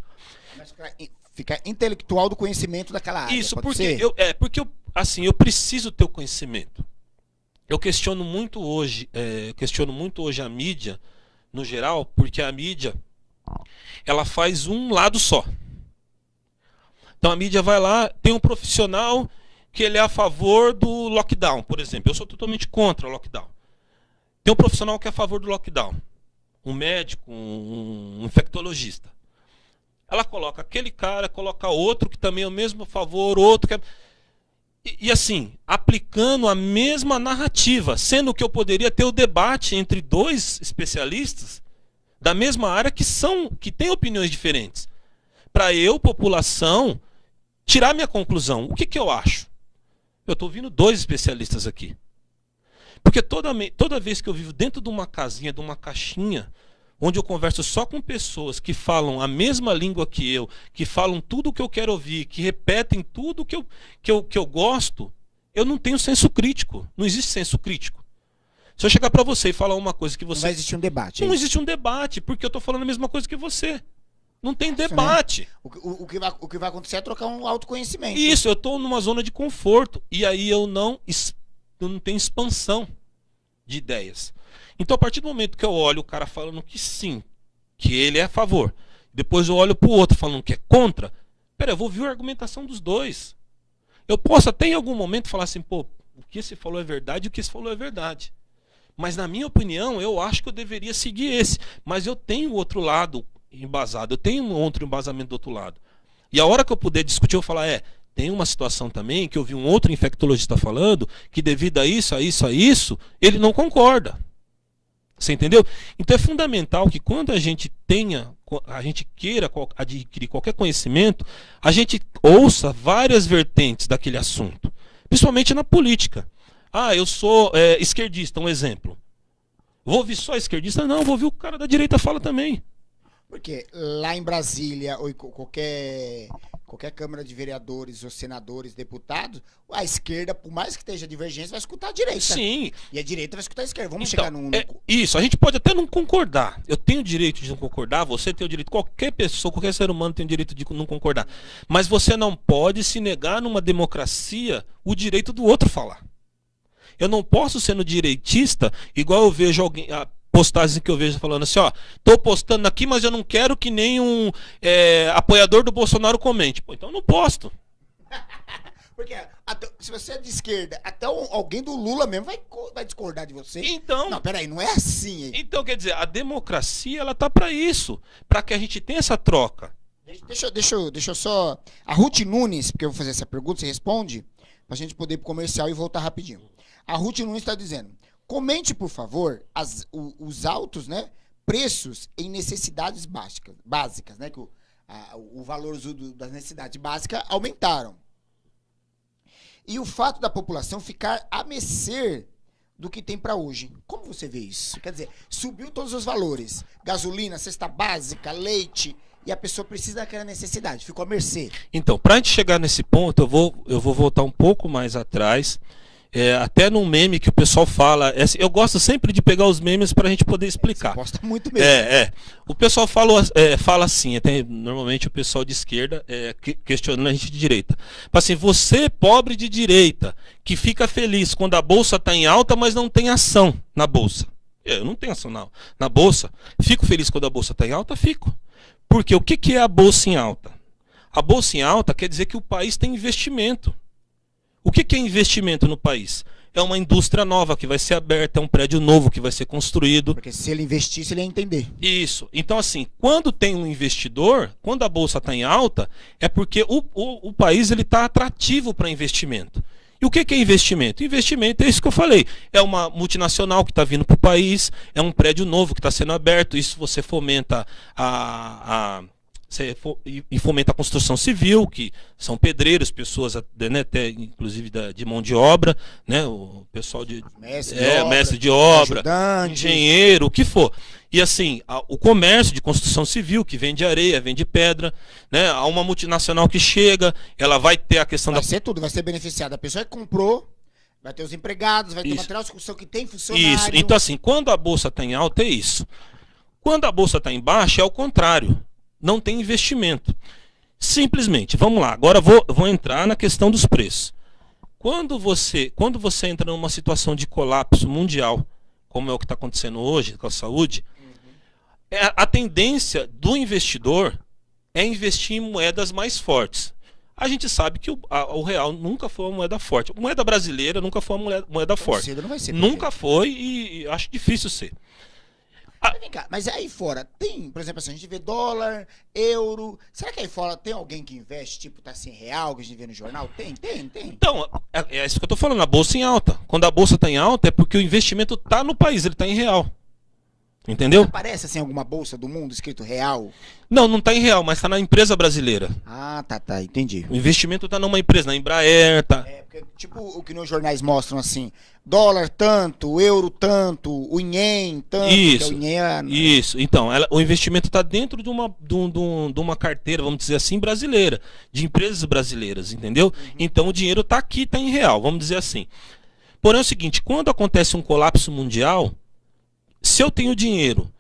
Ficar intelectual do conhecimento daquela área. Isso, pode porque ser? eu preciso ter o conhecimento. Eu questiono muito hoje a mídia, no geral, porque a mídia ela faz um lado só. Então a mídia vai lá, tem um profissional que ele é a favor do lockdown, por exemplo. Eu sou totalmente contra o lockdown. Tem um profissional que é a favor do lockdown. Um médico, um infectologista. Ela coloca aquele cara, coloca outro que também é o mesmo a favor, outro que é... E assim, aplicando a mesma narrativa, sendo que eu poderia ter o debate entre dois especialistas da mesma área que têm opiniões diferentes. Para eu, população, tirar minha conclusão. O que eu acho? Eu estou ouvindo dois especialistas aqui. Porque toda vez que eu vivo dentro de uma casinha, de uma caixinha, onde eu converso só com pessoas que falam a mesma língua que eu, que falam tudo o que eu quero ouvir, que repetem tudo que eu gosto, eu não tenho senso crítico. Não existe senso crítico. Se eu chegar para você e falar uma coisa que você... Não vai existir um debate. Não existe um debate, porque eu estou falando a mesma coisa que você. Não tem debate. Né? O que vai acontecer é trocar um autoconhecimento. Isso, eu estou numa zona de conforto. E aí eu não tenho expansão de ideias. Então, a partir do momento que eu olho o cara falando que sim, que ele é a favor, depois eu olho para o outro falando que é contra, eu vou ouvir a argumentação dos dois. Eu posso até em algum momento falar assim, pô, o que esse falou é verdade e o que esse falou é verdade. Mas na minha opinião, eu acho que eu deveria seguir esse. Mas eu tenho o outro lado embasado, eu tenho um outro embasamento do outro lado. E a hora que eu puder discutir, eu vou falar, tem uma situação também que eu vi um outro infectologista falando que devido a isso, ele não concorda. Você entendeu? Então é fundamental que quando a gente queira adquirir qualquer conhecimento, a gente ouça várias vertentes daquele assunto. Principalmente na política. Eu sou esquerdista, um exemplo. Vou ouvir só esquerdista? Não, vou ouvir o cara da direita fala também. Porque lá em Brasília, ou em qualquer Câmara de Vereadores, ou senadores, deputados, a esquerda, por mais que esteja divergência, vai escutar a direita. Sim. E a direita vai escutar a esquerda. Vamos chegar num... Isso, a gente pode até não concordar. Eu tenho o direito de não concordar, você tem o direito, qualquer pessoa, qualquer ser humano tem o direito de não concordar. Mas você não pode se negar numa democracia o direito do outro falar. Eu não posso, sendo direitista, igual eu vejo alguém... postagens que eu vejo falando assim, tô postando aqui, mas eu não quero que nem um apoiador do Bolsonaro comente. Pô, então eu não posto. Porque se você é de esquerda, até alguém do Lula mesmo vai discordar de você. Então... Não, peraí, não é assim. Aí. Então, quer dizer, a democracia, ela tá para isso. Para que a gente tenha essa troca. Deixa eu só... A Ruth Nunes, porque eu vou fazer essa pergunta, você responde, pra gente poder ir pro comercial e voltar rapidinho. A Ruth Nunes está dizendo... Comente, por favor, os altos, né, preços em necessidades básicas, né, que o valor das necessidades básicas aumentaram. E o fato da população ficar a mercê do que tem para hoje. Como você vê isso? Quer dizer, subiu todos os valores. Gasolina, cesta básica, leite, e a pessoa precisa daquela necessidade. Ficou à mercê. Então, para a gente chegar nesse ponto, eu vou voltar um pouco mais atrás. Até num meme que o pessoal fala, eu gosto sempre de pegar os memes para a gente poder explicar. Você gosta muito mesmo. O pessoal fala assim, até normalmente o pessoal de esquerda questionando a gente de direita. Assim, você pobre de direita, que fica feliz quando a bolsa está em alta, mas não tem ação na bolsa. Eu não tenho ação na bolsa. Fico feliz quando a bolsa está em alta? Fico. Porque o que é a bolsa em alta? A bolsa em alta quer dizer que o país tem investimento. O que é investimento no país? É uma indústria nova que vai ser aberta, é um prédio novo que vai ser construído. Porque se ele investisse, ele ia entender. Isso. Então, assim, quando tem um investidor, quando a bolsa está em alta, é porque o país está atrativo para investimento. E o que é investimento? Investimento é isso que eu falei. É uma multinacional que está vindo para o país, é um prédio novo que está sendo aberto. Isso você fomenta E fomenta a construção civil, que são pedreiros, pessoas, né, até, inclusive de mão de obra, né, o pessoal de mestre de obra, ajudante, engenheiro, o que for. E assim, o comércio de construção civil, que vende areia, vende pedra, né, há uma multinacional que chega, ela vai ter a questão vai ser tudo, vai ser beneficiada. A pessoa que comprou, vai ter os empregados, vai ter o material de construção que tem funcionário. Isso, então assim, quando a bolsa está em alta é isso. Quando a bolsa está em baixa é o contrário. Não tem investimento. Simplesmente, vamos lá, agora vou entrar na questão dos preços. Quando você entra numa situação de colapso mundial, como é o que está acontecendo hoje com a saúde, a tendência do investidor é investir em moedas mais fortes. A gente sabe que o real nunca foi uma moeda forte. A moeda brasileira nunca foi uma moeda forte. Cedo não vai ser, nunca foi e acho difícil ser. Vem cá, mas aí fora tem, por exemplo, assim, a gente vê dólar, euro. Será que aí fora tem alguém que investe, tipo, tá assim, real, que a gente vê no jornal? Tem. Então, é isso que eu tô falando, a bolsa em alta. Quando a bolsa tá em alta é porque o investimento tá no país, ele tá em real. Entendeu? Aparece assim alguma bolsa do mundo escrito real? Não tá em real, mas tá na empresa brasileira. Ah, tá, entendi. O investimento tá numa empresa, na Embraer, tá. Porque, tipo o que nos jornais mostram assim, dólar tanto, euro tanto, o ien tanto, isso, que é o ien, isso. Então, o investimento está dentro de uma carteira, vamos dizer assim, brasileira, de empresas brasileiras, entendeu? Então o dinheiro está aqui, está em real, vamos dizer assim. Porém é o seguinte, quando acontece um colapso mundial, se eu tenho dinheiro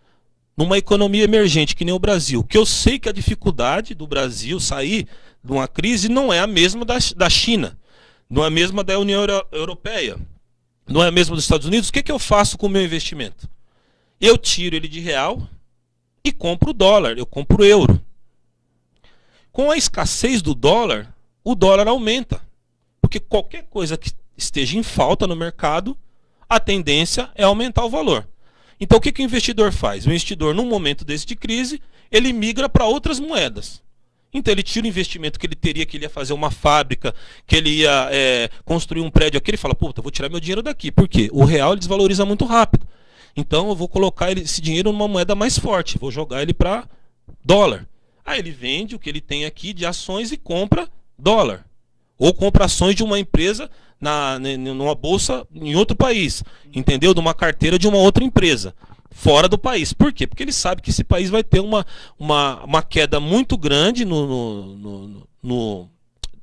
numa economia emergente que nem o Brasil, que eu sei que a dificuldade do Brasil sair de uma crise não é a mesma da China, não é a mesma da União Europeia, não é a mesma dos Estados Unidos, o que eu faço com o meu investimento? Eu tiro ele de real e compro dólar, eu compro euro. Com a escassez do dólar, o dólar aumenta. Porque qualquer coisa que esteja em falta no mercado, a tendência é aumentar o valor. Então o que o investidor faz? O investidor, num momento desse de crise, ele migra para outras moedas. Então ele tira o investimento que ele teria, que ele ia fazer uma fábrica, que ele ia construir um prédio aqui, ele fala, puta, vou tirar meu dinheiro daqui. Por quê? O real ele desvaloriza muito rápido. Então eu vou colocar esse dinheiro numa moeda mais forte, vou jogar ele para dólar. Aí ele vende o que ele tem aqui de ações e compra dólar. Ou compra ações de uma empresa numa bolsa em outro país, entendeu? De uma carteira de uma outra empresa, fora do país. Por quê? Porque ele sabe que esse país vai ter uma queda muito grande no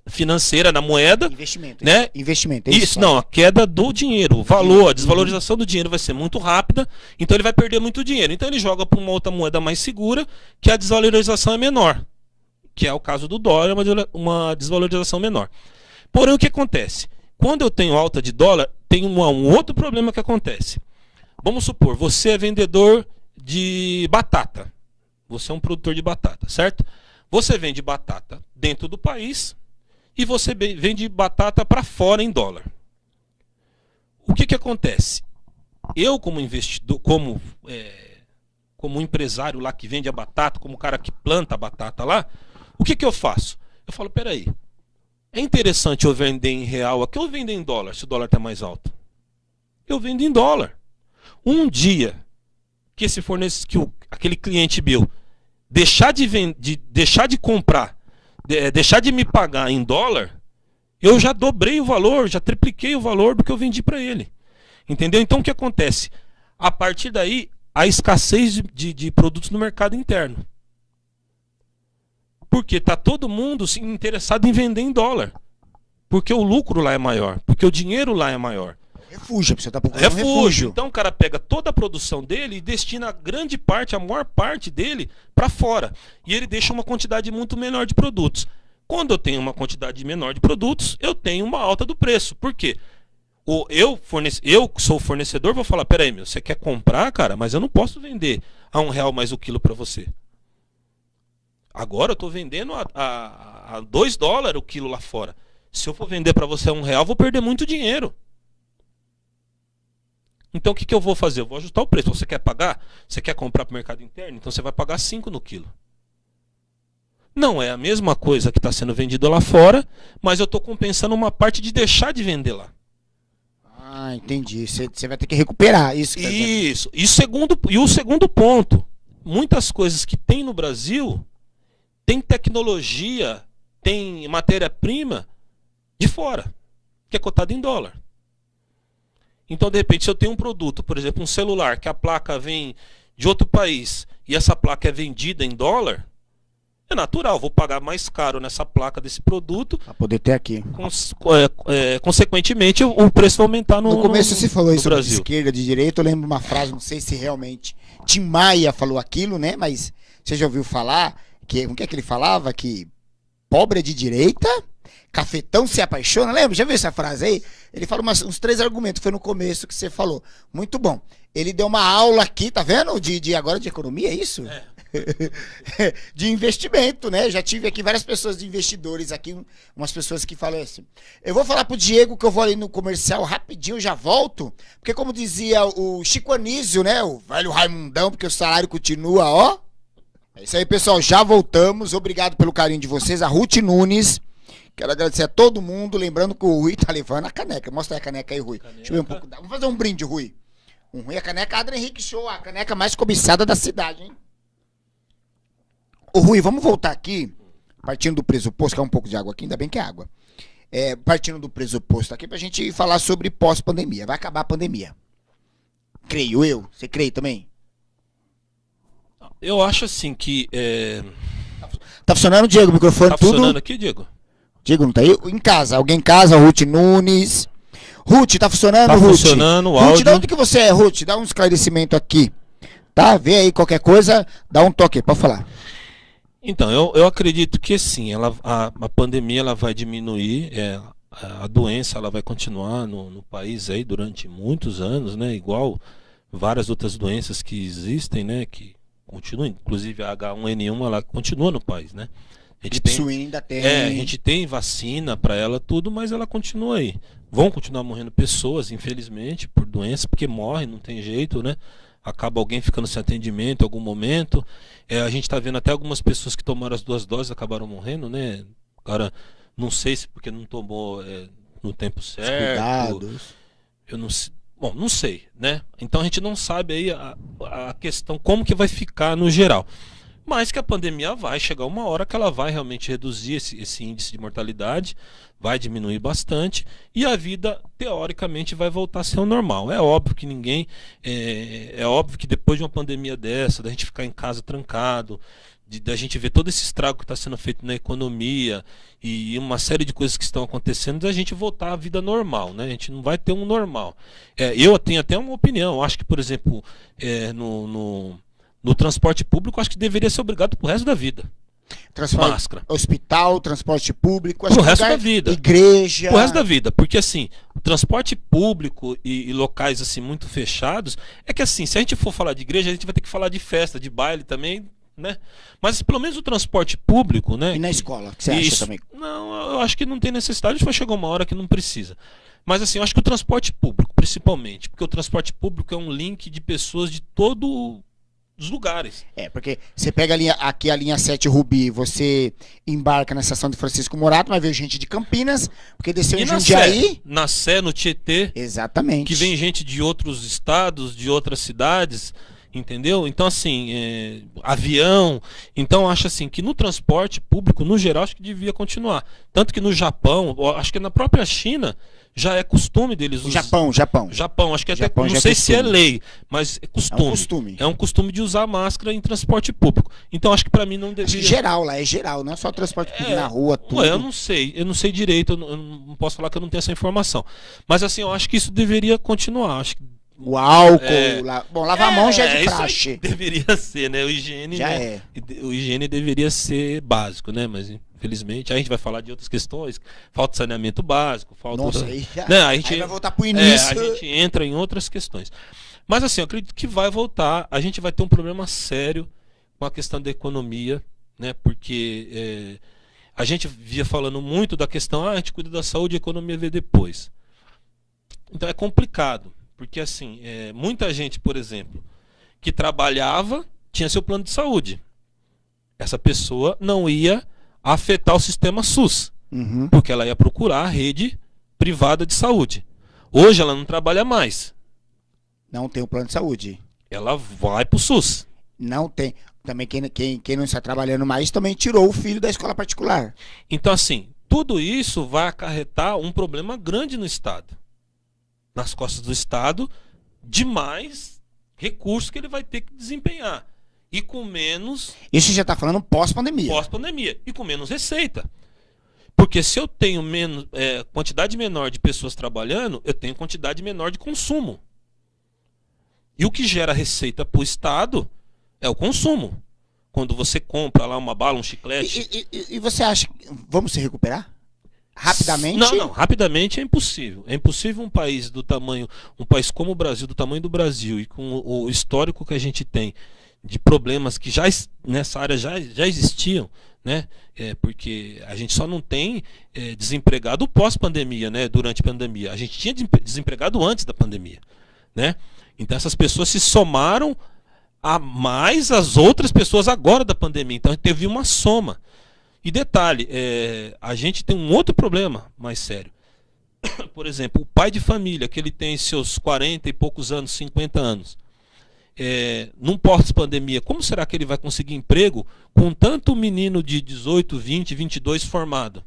financeira, na moeda. Investimento, né? Investimento. Isso, não, a queda do dinheiro, o valor, a desvalorização do dinheiro vai ser muito rápida, então ele vai perder muito dinheiro. Então ele joga para uma outra moeda mais segura, que a desvalorização é menor, que é o caso do dólar, uma desvalorização menor. Porém, o que acontece? Quando eu tenho alta de dólar, tem um outro problema que acontece. Vamos supor, você é vendedor de batata. Você é um produtor de batata, certo? Você vende batata dentro do país e você vende batata para fora em dólar. O que acontece? Eu, como investidor, como empresário lá que vende a batata, como o cara que planta a batata lá, o que eu faço? Eu falo, peraí, é interessante eu vender em real aqui ou vender em dólar, se o dólar está mais alto? Eu vendo em dólar. Um dia que aquele cliente meu deixar de comprar, deixar de me pagar em dólar, eu já dobrei o valor, já tripliquei o valor do que eu vendi para ele. Entendeu? Então o que acontece? A partir daí, a escassez de produtos no mercado interno. Porque está todo mundo interessado em vender em dólar. Porque o lucro lá é maior. Porque o dinheiro lá é maior. Refúgio, você está procurando refúgio. Então o cara pega toda a produção dele e destina a maior parte dele para fora. E ele deixa uma quantidade muito menor de produtos. Quando eu tenho uma quantidade menor de produtos, eu tenho uma alta do preço. Por quê? Eu sou o fornecedor, vou falar, peraí, você quer comprar, cara, mas eu não posso vender a R$1 mais o quilo para você. Agora eu estou vendendo a $2 o quilo lá fora. Se eu for vender para você a R$1, eu vou perder muito dinheiro. Então o que eu vou fazer? Eu vou ajustar o preço. Você quer pagar? Você quer comprar para o mercado interno? Então você vai pagar 5 no quilo. Não é a mesma coisa que está sendo vendido lá fora, mas eu estou compensando uma parte de deixar de vender lá. Ah, entendi. Você vai ter que recuperar isso. Isso. E o segundo ponto. Muitas coisas que tem no Brasil tem tecnologia, tem matéria-prima de fora, que é cotada em dólar. Então, de repente, se eu tenho um produto, por exemplo, um celular, que a placa vem de outro país e essa placa é vendida em dólar, é natural, vou pagar mais caro nessa placa desse produto. Para poder ter aqui. Consequentemente, o preço vai aumentar no começo você falou isso sobre de esquerda, de direita. Eu lembro uma frase, não sei se realmente Tim Maia falou aquilo, né? Mas você já ouviu falar que o que é que ele falava? Que pobre é de direita, cafetão se apaixona. Lembra? Já viu essa frase aí? Ele fala uns 3 argumentos. Foi no começo que você falou. Muito bom. Ele deu uma aula aqui, tá vendo? Agora de economia, é isso? É. De investimento, né? Já tive aqui várias pessoas de investidores aqui, umas pessoas que falam assim. Eu vou falar pro Diego que eu vou ali no comercial rapidinho, já volto, porque como dizia o Chico Anísio, né? O velho Raimundão, porque o salário continua, ó. É isso aí, pessoal, já voltamos. Obrigado pelo carinho de vocês. A Ruth Nunes, quero agradecer a todo mundo, lembrando que o Rui tá levando a caneca. Mostra aí a caneca aí, Rui. Deixa eu ver um pouco. Vamos fazer um brinde, Rui. Um Rui, a caneca Adrian Henrique Show, a caneca mais cobiçada da cidade, hein? Ô Rui, vamos voltar aqui, partindo do pressuposto, que é um pouco de água aqui, ainda bem que é água. Partindo do pressuposto aqui, pra gente falar sobre pós-pandemia. Vai acabar a pandemia. Creio eu. Você crê também? Eu acho assim que... Tá funcionando, Diego? O microfone, Tá tudo? funcionando aqui, Diego? Diego, não tá aí? Em casa. Alguém em casa? Ruth Nunes. Ruth, tá funcionando, Tá Ruth? funcionando, o Ruth, áudio. de onde que você é, Ruth? Dá um esclarecimento aqui. Tá? Vê aí qualquer coisa, dá um toque, pode falar. Então, eu acredito que sim, a pandemia ela vai diminuir, a doença ela vai continuar no país aí durante muitos anos, né? Igual várias outras doenças que existem, né? Que continuam, inclusive a H1N1 ela continua no país, né? A gente tem, Suína ainda tem. a gente tem vacina para ela tudo, mas ela continua aí. Vão continuar morrendo pessoas, infelizmente, por doença, porque morrem, não tem jeito, né? Acaba alguém ficando sem atendimento em algum momento. A gente está vendo até algumas pessoas que tomaram as 2 doses acabaram morrendo, né? Agora, não sei se porque não tomou no tempo certo. Cuidados. Eu não sei. Bom, não sei, né? Então a gente não sabe aí a questão, como que vai ficar no geral. Mas que a pandemia vai chegar uma hora que ela vai realmente reduzir esse índice de mortalidade, vai diminuir bastante e a vida, teoricamente, vai voltar a ser o normal. É óbvio que é óbvio que depois de uma pandemia dessa, da gente ficar em casa trancado, da gente ver todo esse estrago que está sendo feito na economia e uma série de coisas que estão acontecendo, da gente voltar à vida normal, né? A gente não vai ter um normal. Eu tenho até uma opinião, eu acho que, por exemplo, no transporte público, acho que deveria ser obrigado pro resto da vida. Máscara. Hospital, transporte público, pro resto da vida. Igreja. Pro resto da vida. Porque assim, o transporte público e locais assim muito fechados, é que assim, se a gente for falar de igreja, a gente vai ter que falar de festa, de baile também, né? Mas pelo menos o transporte público, né? E na escola, o que você acha também? Não, eu acho que não tem necessidade, vai chegar uma hora que não precisa. Mas assim, eu acho que o transporte público, principalmente, porque o transporte público é um link de pessoas de todo os lugares. Porque você pega a linha 7 Rubi, você embarca na estação de Francisco Morato, vai ver gente de Campinas, porque desceu em Jundiaí. Na Sé, no Tietê. Exatamente. Que vem gente de outros estados, de outras cidades, entendeu? Então, assim, avião. Então, acho assim, que no transporte público, no geral, acho que devia continuar. Tanto que no Japão, acho que na própria China, já é costume deles. Japão, acho que até, não sei se é lei, mas é costume. É um costume de usar máscara em transporte público. Então acho que pra mim não deveria. Geral, lá é geral, não é só transporte público na rua, tudo. Eu não sei direito, eu não posso falar que eu não tenho essa informação. Mas assim, eu acho que isso deveria continuar. Acho que o álcool, bom, lavar a mão já é de praxe. Deveria ser, né? O higiene, já o higiene deveria ser básico, né? Mas infelizmente, a gente vai falar de outras questões, falta de saneamento básico, falta... Nossa, aí a gente vai voltar pro início. A gente entra em outras questões. Mas assim, eu acredito que vai voltar, a gente vai ter um problema sério com a questão da economia, né? Porque a gente via falando muito da questão, a gente cuida da saúde e a economia vê depois. Então é complicado, porque assim, muita gente, por exemplo, que trabalhava, tinha seu plano de saúde. Essa pessoa não ia afetar o sistema SUS, porque ela ia procurar a rede privada de saúde. Hoje ela não trabalha mais. Não tem o plano de saúde. Ela vai pro SUS. Não tem. Também quem não está trabalhando mais também tirou o filho da escola particular. Então, assim, tudo isso vai acarretar um problema grande no Estado. Nas costas do Estado, de mais recursos que ele vai ter que desempenhar. E com menos... Isso já está falando pós-pandemia. Pós-pandemia. E com menos receita. Porque se eu tenho quantidade menor de pessoas trabalhando, eu tenho quantidade menor de consumo. E o que gera receita para o Estado é o consumo. Quando você compra lá uma bala, um chiclete... E você acha que vamos se recuperar? Rapidamente? Não, rapidamente é impossível. É impossível um país como o Brasil, do tamanho do Brasil, e com o histórico que a gente tem, de problemas que já nessa área já existiam, né? Porque a gente só não tem desempregado pós-pandemia, né? Durante a pandemia. A gente tinha desempregado antes da pandemia, né? Então essas pessoas se somaram a mais as outras pessoas agora da pandemia. Então teve uma soma. E detalhe, a gente tem um outro problema mais sério. Por exemplo, o pai de família, que ele tem seus 40 e poucos anos, 50 anos, num pós-pandemia, como será que ele vai conseguir emprego com tanto menino de 18, 20, 22 formado?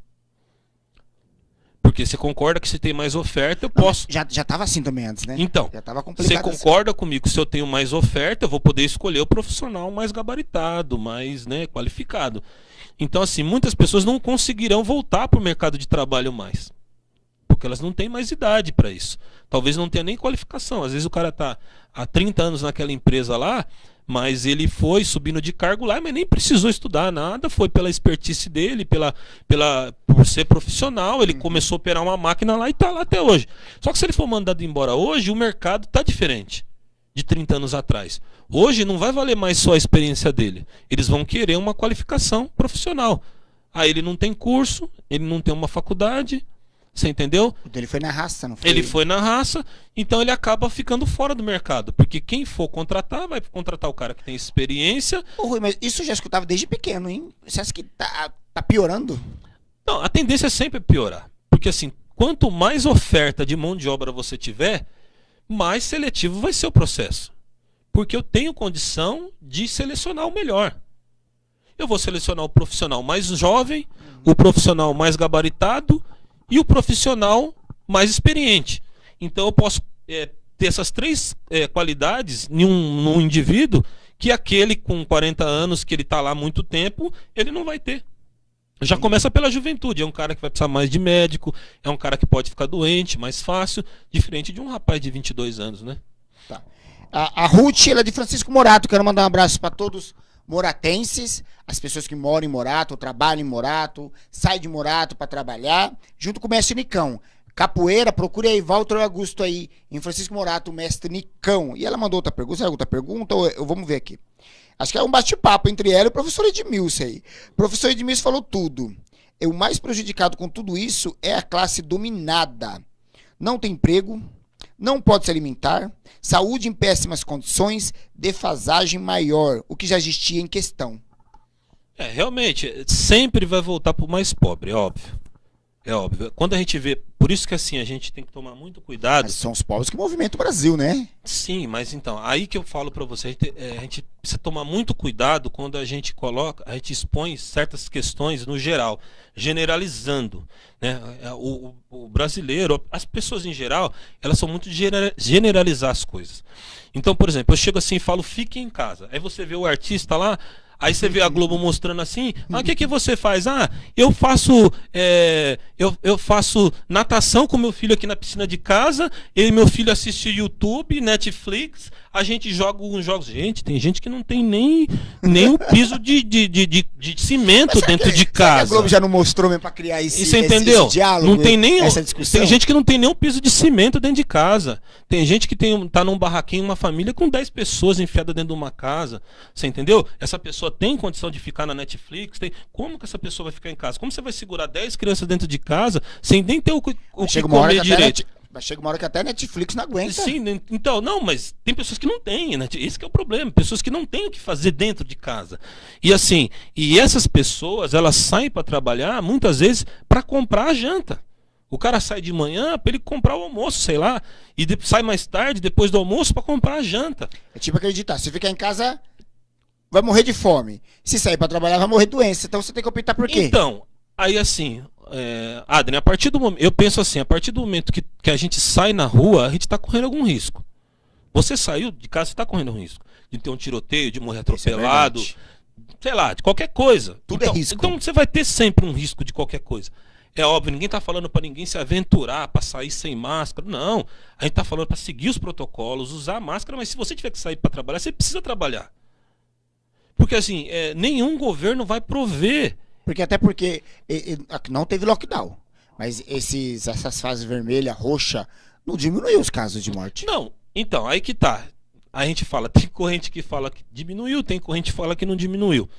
Porque você concorda que se tem mais oferta, eu posso... Já estava assim também antes, né? Então, já estava complicado. Você concorda comigo que se eu tenho mais oferta, eu vou poder escolher o profissional mais gabaritado, mais, né, qualificado. Então, assim, muitas pessoas não conseguirão voltar para o mercado de trabalho mais. Porque elas não têm mais idade para isso. Talvez não tenha nem qualificação. Às vezes o cara está há 30 anos naquela empresa lá, mas ele foi subindo de cargo lá, mas nem precisou estudar nada, foi pela expertise dele, por ser profissional, ele começou a operar uma máquina lá e está lá até hoje. Só que se ele for mandado embora hoje, o mercado está diferente de 30 anos atrás. Hoje não vai valer mais só a experiência dele. Eles vão querer uma qualificação profissional. Aí ele não tem curso, ele não tem uma faculdade, você entendeu? Ele foi na raça, não foi? Ele foi na raça, então ele acaba ficando fora do mercado. Porque quem for contratar, vai contratar o cara que tem experiência. Ô, Rui, mas isso eu já escutava desde pequeno, hein? Você acha que tá piorando? Não, a tendência é sempre piorar. Porque assim, quanto mais oferta de mão de obra você tiver, mais seletivo vai ser o processo. Porque eu tenho condição de selecionar o melhor. Eu vou selecionar o profissional mais jovem, o profissional mais gabaritado e o profissional mais experiente. Então eu posso ter essas três qualidades num indivíduo que aquele com 40 anos, que ele está lá há muito tempo, ele não vai ter. Já começa pela juventude. É um cara que vai precisar mais de médico, é um cara que pode ficar doente mais fácil, diferente de um rapaz de 22 anos, né? Tá. A Ruth, ela é de Francisco Morato. Quero mandar um abraço para todos moratenses, as pessoas que moram em Morato, trabalham em Morato, saem de Morato para trabalhar, junto com o mestre Nicão. Capoeira, procure aí Walter Augusto aí, em Francisco Morato, o mestre Nicão. E ela mandou outra pergunta. Será outra pergunta? Vamos ver aqui. Acho que é um bate-papo entre ela e o professor Edmilson aí. O professor Edmilson falou tudo. O mais prejudicado com tudo isso é a classe dominada. Não tem emprego, não pode se alimentar, saúde em péssimas condições, defasagem maior, o que já existia em questão. Realmente, sempre vai voltar para o mais pobre, é óbvio. É óbvio. Quando a gente vê... Por isso que assim, a gente tem que tomar muito cuidado. Mas são os povos que movimentam o Brasil, né? Sim, mas então, aí que eu falo para você, a gente precisa tomar muito cuidado quando a gente expõe certas questões no geral, generalizando, né? O brasileiro, as pessoas em geral, elas são muito de generalizar as coisas. Então, por exemplo, eu chego assim e falo, fique em casa. Aí você vê o artista lá, aí você vê a Globo mostrando assim, o que você faz? Eu faço eu faço natação com meu filho aqui na piscina de casa, meu filho assiste YouTube, Netflix, a gente joga uns jogos. Gente, tem gente que não tem nem um piso de cimento dentro de casa. A Globo já não mostrou mesmo para criar esse entendeu? Esse diálogo, não tem nem essa discussão? Tem gente que não tem nem um piso de cimento dentro de casa. Tem gente que tá num barraquinho, uma família com 10 pessoas enfiadas dentro de uma casa. Você entendeu? Essa pessoa tem condição de ficar na Netflix? Como que essa pessoa vai ficar em casa? Como você vai segurar 10 crianças dentro de casa sem nem ter o que comer direito? Mas chega uma hora que até a Netflix não aguenta. Sim, então, não, mas tem pessoas que não têm, né? Esse que é o problema, pessoas que não têm o que fazer dentro de casa. E assim, essas pessoas, elas saem para trabalhar, muitas vezes, para comprar a janta. O cara sai de manhã para ele comprar o almoço, sei lá, e sai mais tarde, depois do almoço, para comprar a janta. É tipo acreditar, se ficar em casa vai morrer de fome. Se sair para trabalhar, vai morrer de doença. Então você tem que optar por quê? Então, aí assim, Adrien, a partir do momento, eu penso assim, a partir do momento que a gente sai na rua, a gente está correndo algum risco. Você saiu de casa, você está correndo um risco. De ter um tiroteio, de morrer atropelado, sei lá, de qualquer coisa. Tudo então, é risco. Então você vai ter sempre um risco de qualquer coisa. É óbvio, ninguém está falando para ninguém se aventurar, para sair sem máscara. Não, a gente está falando para seguir os protocolos, usar máscara, mas se você tiver que sair para trabalhar, você precisa trabalhar. Porque assim, nenhum governo vai prover. Porque até porque não teve lockdown. Mas essas fases vermelha, roxa, não diminuiu os casos de morte. Não, então, aí que tá. A gente fala, tem corrente que fala que diminuiu, tem corrente que fala que não diminuiu.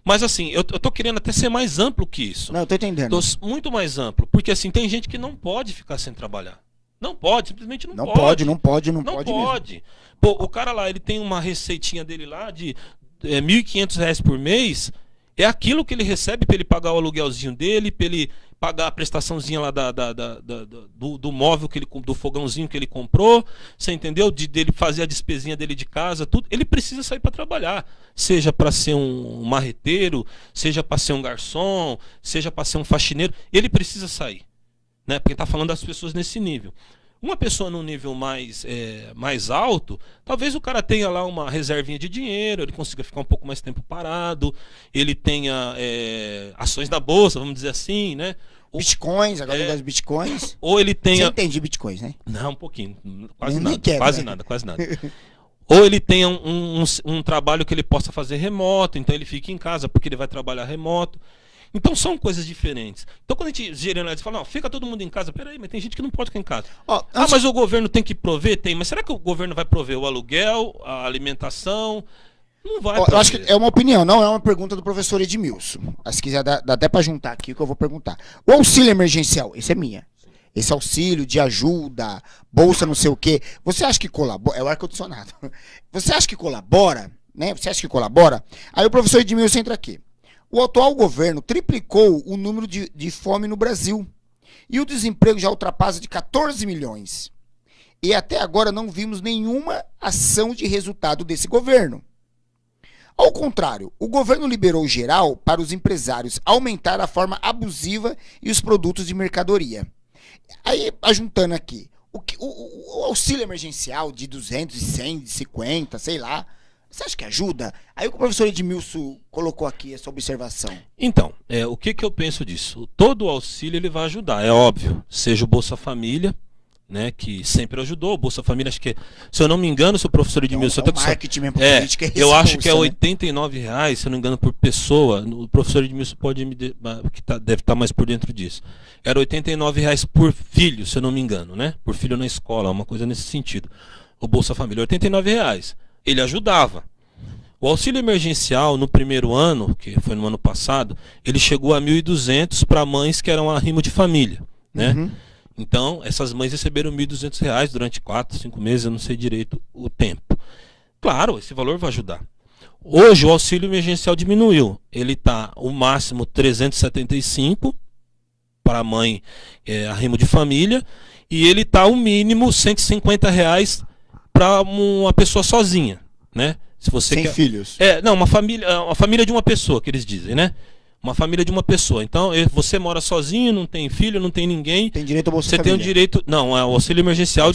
Mas assim, eu tô querendo até ser mais amplo que isso. Não, eu tô entendendo. Tô muito mais amplo. Porque assim, tem gente que não pode ficar sem trabalhar. Não pode, simplesmente não pode. Não pode Não mesmo. pode. Pô, o cara lá, ele tem uma receitinha dele lá de R$ 1.500 por mês. É aquilo que ele recebe para ele pagar o aluguelzinho dele, para ele pagar a prestaçãozinha lá do móvel, do fogãozinho que ele comprou, você entendeu? Dele fazer a despesinha dele de casa, tudo. Ele precisa sair para trabalhar. Seja para ser um marreteiro, seja para ser um garçom, seja para ser um faxineiro. Ele precisa sair. Né? Porque está falando das pessoas nesse nível. Uma pessoa num nível mais alto, talvez o cara tenha lá uma reservinha de dinheiro, ele consiga ficar um pouco mais tempo parado, ele tenha ações da bolsa, vamos dizer assim, né? Bitcoins, agora eu gosto de bitcoins. Ou ele tenha... Você entende bitcoins, né? Não, um pouquinho, quase Nem nada, quero, quase né? nada, quase nada. Ou ele tenha um trabalho que ele possa fazer remoto, então ele fica em casa porque ele vai trabalhar remoto. Então são coisas diferentes. Então quando a gente generaliza e fala, não, fica todo mundo em casa, peraí, mas tem gente que não pode ficar em casa. Mas o governo tem que prover? Tem, mas será que o governo vai prover o aluguel, a alimentação? Não vai prover. Eu acho que é uma opinião, não é uma pergunta do professor Edmilson. Se quiser, dá até para juntar aqui o que eu vou perguntar. O auxílio emergencial, esse é minha. Esse auxílio de ajuda, bolsa não sei o quê. Você acha que colabora? É o ar-condicionado. Você acha que colabora? Né? Você acha que colabora? Aí o professor Edmilson entra aqui. O atual governo triplicou o número de fome no Brasil. E o desemprego já ultrapassa de 14 milhões. E até agora não vimos nenhuma ação de resultado desse governo. Ao contrário, o governo liberou geral para os empresários aumentar a forma abusiva e os produtos de mercadoria. Aí, ajuntando aqui, o auxílio emergencial de 200, de 100, de 50, sei lá, você acha que ajuda? Aí o professor Edmilson colocou aqui essa observação. Então, o que eu penso disso? Todo o auxílio ele vai ajudar, é óbvio. Seja o Bolsa Família, né, que sempre ajudou. O Bolsa Família, acho que, se eu não me engano, se o professor Edmilson... marketing mesmo, política, eu acho que é né? R$89, se eu não me engano, por pessoa. O professor Edmilson deve estar mais por dentro disso. Era R$89 por filho, se eu não me engano, né? Por filho na escola, uma coisa nesse sentido. O Bolsa Família, R$89. Ele ajudava. O auxílio emergencial, no primeiro ano, que foi no ano passado, ele chegou a 1.200 para mães que eram arrimo de família, né? Uhum. Então, essas mães receberam R$1.200 durante 4, 5 meses, eu não sei direito o tempo. Claro, esse valor vai ajudar. Hoje, o auxílio emergencial diminuiu. Ele está, o máximo, 375 para a mãe arrimo de família, e ele está, o mínimo, R$150 para uma pessoa sozinha, né? Se você Sem filhos. Não, uma família de uma pessoa, que eles dizem, né? Uma família de uma pessoa. Então, você mora sozinho, não tem filho, não tem ninguém. Tem direito ao Bolsa Família. Você tem o direito... Não, é o auxílio emergencial.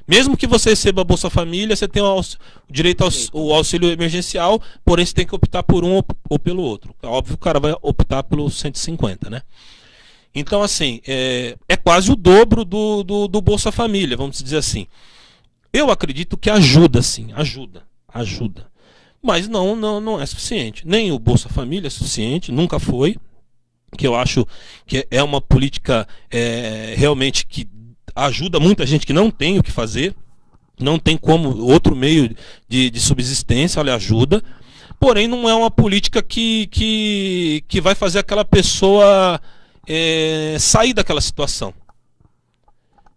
Mesmo que você receba a Bolsa Família, você tem o direito ao auxílio emergencial, porém você tem que optar por um ou pelo outro. É óbvio que o cara vai optar pelo 150, né? Então, assim, é quase o dobro do Bolsa Família, vamos dizer assim. Eu acredito que ajuda, sim, ajuda. Mas não é suficiente. Nem o Bolsa Família é suficiente, nunca foi. Que eu acho que é uma política realmente que ajuda muita gente que não tem o que fazer, não tem como outro meio de subsistência, ela ajuda. Porém, não é uma política que vai fazer aquela pessoa sair daquela situação.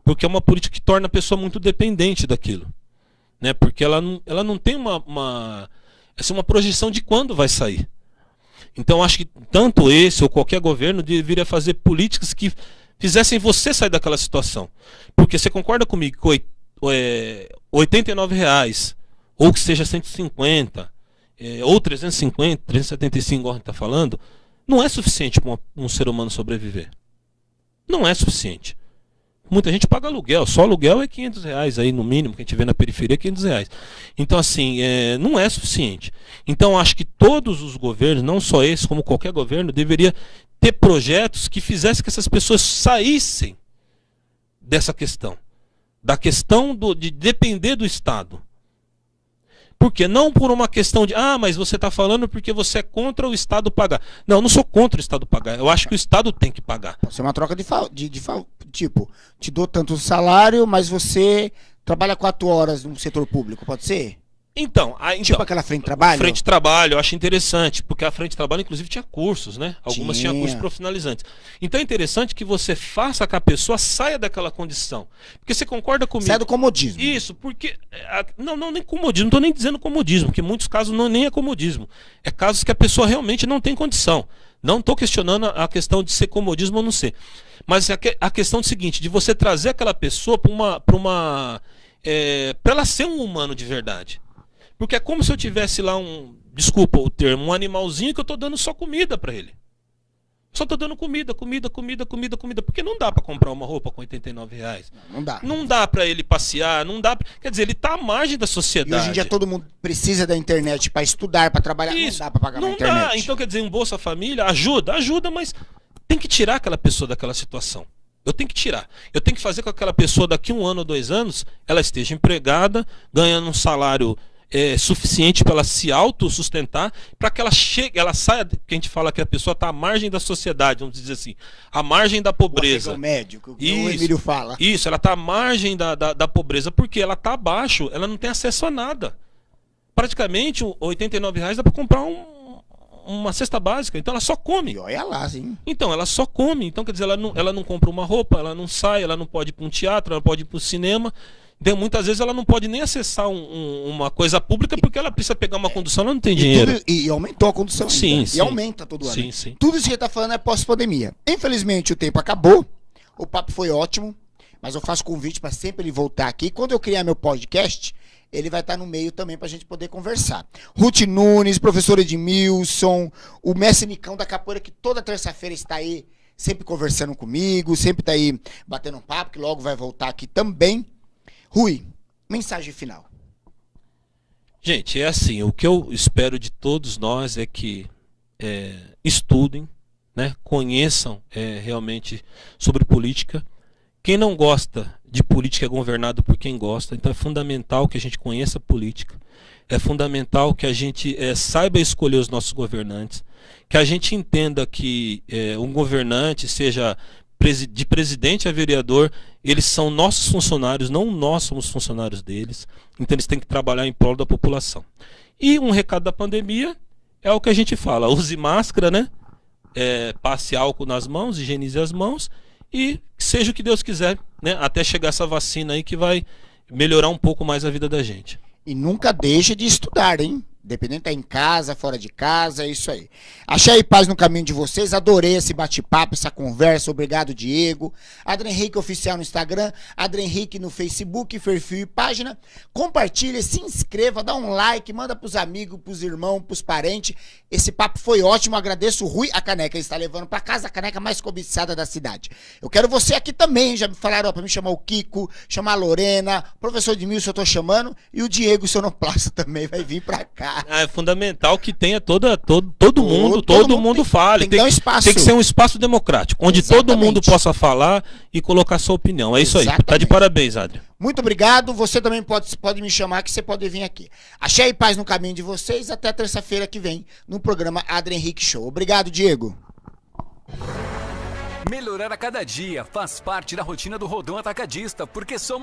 Porque é uma política que torna a pessoa muito dependente daquilo. Né? Porque ela não tem uma projeção de quando vai sair. Então acho que tanto esse ou qualquer governo deveria fazer políticas que fizessem você sair daquela situação. Porque você concorda comigo que R$89 ou que seja 150, ou 350, 375, igual a gente está falando, não é suficiente para um ser humano sobreviver. Não é suficiente. Muita gente paga aluguel, só aluguel é R$500 aí no mínimo, que a gente vê na periferia é R$500. Então assim, não é suficiente. Então acho que todos os governos, não só esse, como qualquer governo, deveria ter projetos que fizessem que essas pessoas saíssem dessa questão. Da questão de depender do Estado. Porque não por uma questão de, mas você está falando porque você é contra o Estado pagar. Não, eu não sou contra o Estado pagar. Eu acho que o Estado tem que pagar. Pode ser uma troca tipo, te dou tanto salário, mas você trabalha 4 horas no setor público, pode ser? Então, tipo aquela frente de trabalho? Frente de trabalho, eu acho interessante, porque a frente de trabalho, inclusive, tinha cursos, né? Algumas tinham cursos profissionalizantes. Então é interessante que você faça que a pessoa saia daquela condição. Porque você concorda comigo? Sai do comodismo. Isso, porque. Não, nem comodismo, não estou nem dizendo comodismo, porque em muitos casos nem é comodismo. É casos que a pessoa realmente não tem condição. Não estou questionando a questão de ser comodismo ou não ser. Mas a questão é o seguinte, de você trazer aquela pessoa para ela ser um humano de verdade. Porque é como se eu tivesse lá desculpa o termo, um animalzinho que eu estou dando só comida para ele. Só estou dando comida. Porque não dá para comprar uma roupa com R$89. Não dá. Não dá para ele passear, não dá. Quer dizer, ele está à margem da sociedade. E hoje em dia todo mundo precisa da internet para estudar, para trabalhar. Isso. Não dá para pagar na internet. Não dá. Então quer dizer, um Bolsa Família ajuda, mas tem que tirar aquela pessoa daquela situação. Eu tenho que tirar. Eu tenho que fazer com que aquela pessoa daqui 1 ano ou 2 anos, ela esteja empregada, ganhando um salário suficiente para ela se autossustentar, para que ela saia, que a gente fala que a pessoa está à margem da sociedade, vamos dizer assim, à margem da pobreza. O médio, que o Emílio fala. Isso, ela está à margem da pobreza, porque ela está abaixo, ela não tem acesso a nada. Praticamente, R$89 dá para comprar uma cesta básica, então ela só come. E olha lá, sim. Então, ela só come, então quer dizer, ela não compra uma roupa, ela não sai, ela não pode ir para um teatro, ela não pode ir para o cinema. Então, muitas vezes ela não pode nem acessar uma coisa pública porque ela precisa pegar uma condução, ela não tem dinheiro. E aumentou a condução. Sim. E aumenta todo ano. Sim. Tudo isso que a gente está falando é pós-pandemia. Infelizmente o tempo acabou, o papo foi ótimo, mas eu faço convite para sempre ele voltar aqui. Quando eu criar meu podcast, ele vai estar no meio também para a gente poder conversar. Ruth Nunes, professor Edmilson, o mestre Nicão da Capoeira, que toda terça-feira está aí sempre conversando comigo, sempre está aí batendo um papo, que logo vai voltar aqui também. Rui, mensagem final. Gente, é assim, o que eu espero de todos nós é que estudem, né, conheçam realmente sobre política. Quem não gosta de política é governado por quem gosta, então é fundamental que a gente conheça a política, é fundamental que a gente saiba escolher os nossos governantes, que a gente entenda que um governante, seja de presidente a vereador, eles são nossos funcionários, não nós somos funcionários deles, então eles têm que trabalhar em prol da população. E um recado da pandemia é o que a gente fala, use máscara, né? Passe álcool nas mãos, higienize as mãos e seja o que Deus quiser, né? Até chegar essa vacina aí que vai melhorar um pouco mais a vida da gente. E nunca deixe de estudar, hein? Dependendo de estar em casa, fora de casa, é isso aí. Achei paz no caminho de vocês, adorei esse bate-papo, essa conversa, obrigado Diego. Adrian Henrique Oficial no Instagram, Adrian Henrique no Facebook, perfil e página. Compartilha, se inscreva, dá um like, manda pros amigos, pros irmãos, pros parentes. Esse papo foi ótimo, agradeço o Rui, a caneca ele está levando para casa, a caneca mais cobiçada da cidade. Eu quero você aqui também, já me falaram para me chamar o Kiko, chamar a Lorena, o professor Edmilson eu tô chamando, e o Diego Sonoplasta também vai vir para cá. É fundamental que tenha todo mundo fale. Tem que dar um espaço. Tem que ser um espaço democrático, onde todo mundo possa falar e colocar sua opinião. É isso aí. Tá de parabéns, Adrian. Muito obrigado. Você também pode me chamar, que você pode vir aqui. Achei paz no caminho de vocês. Até terça-feira que vem, no programa Adrian Henrique Show. Obrigado, Diego. Melhorar a cada dia faz parte da rotina do Rodão Atacadista, porque somos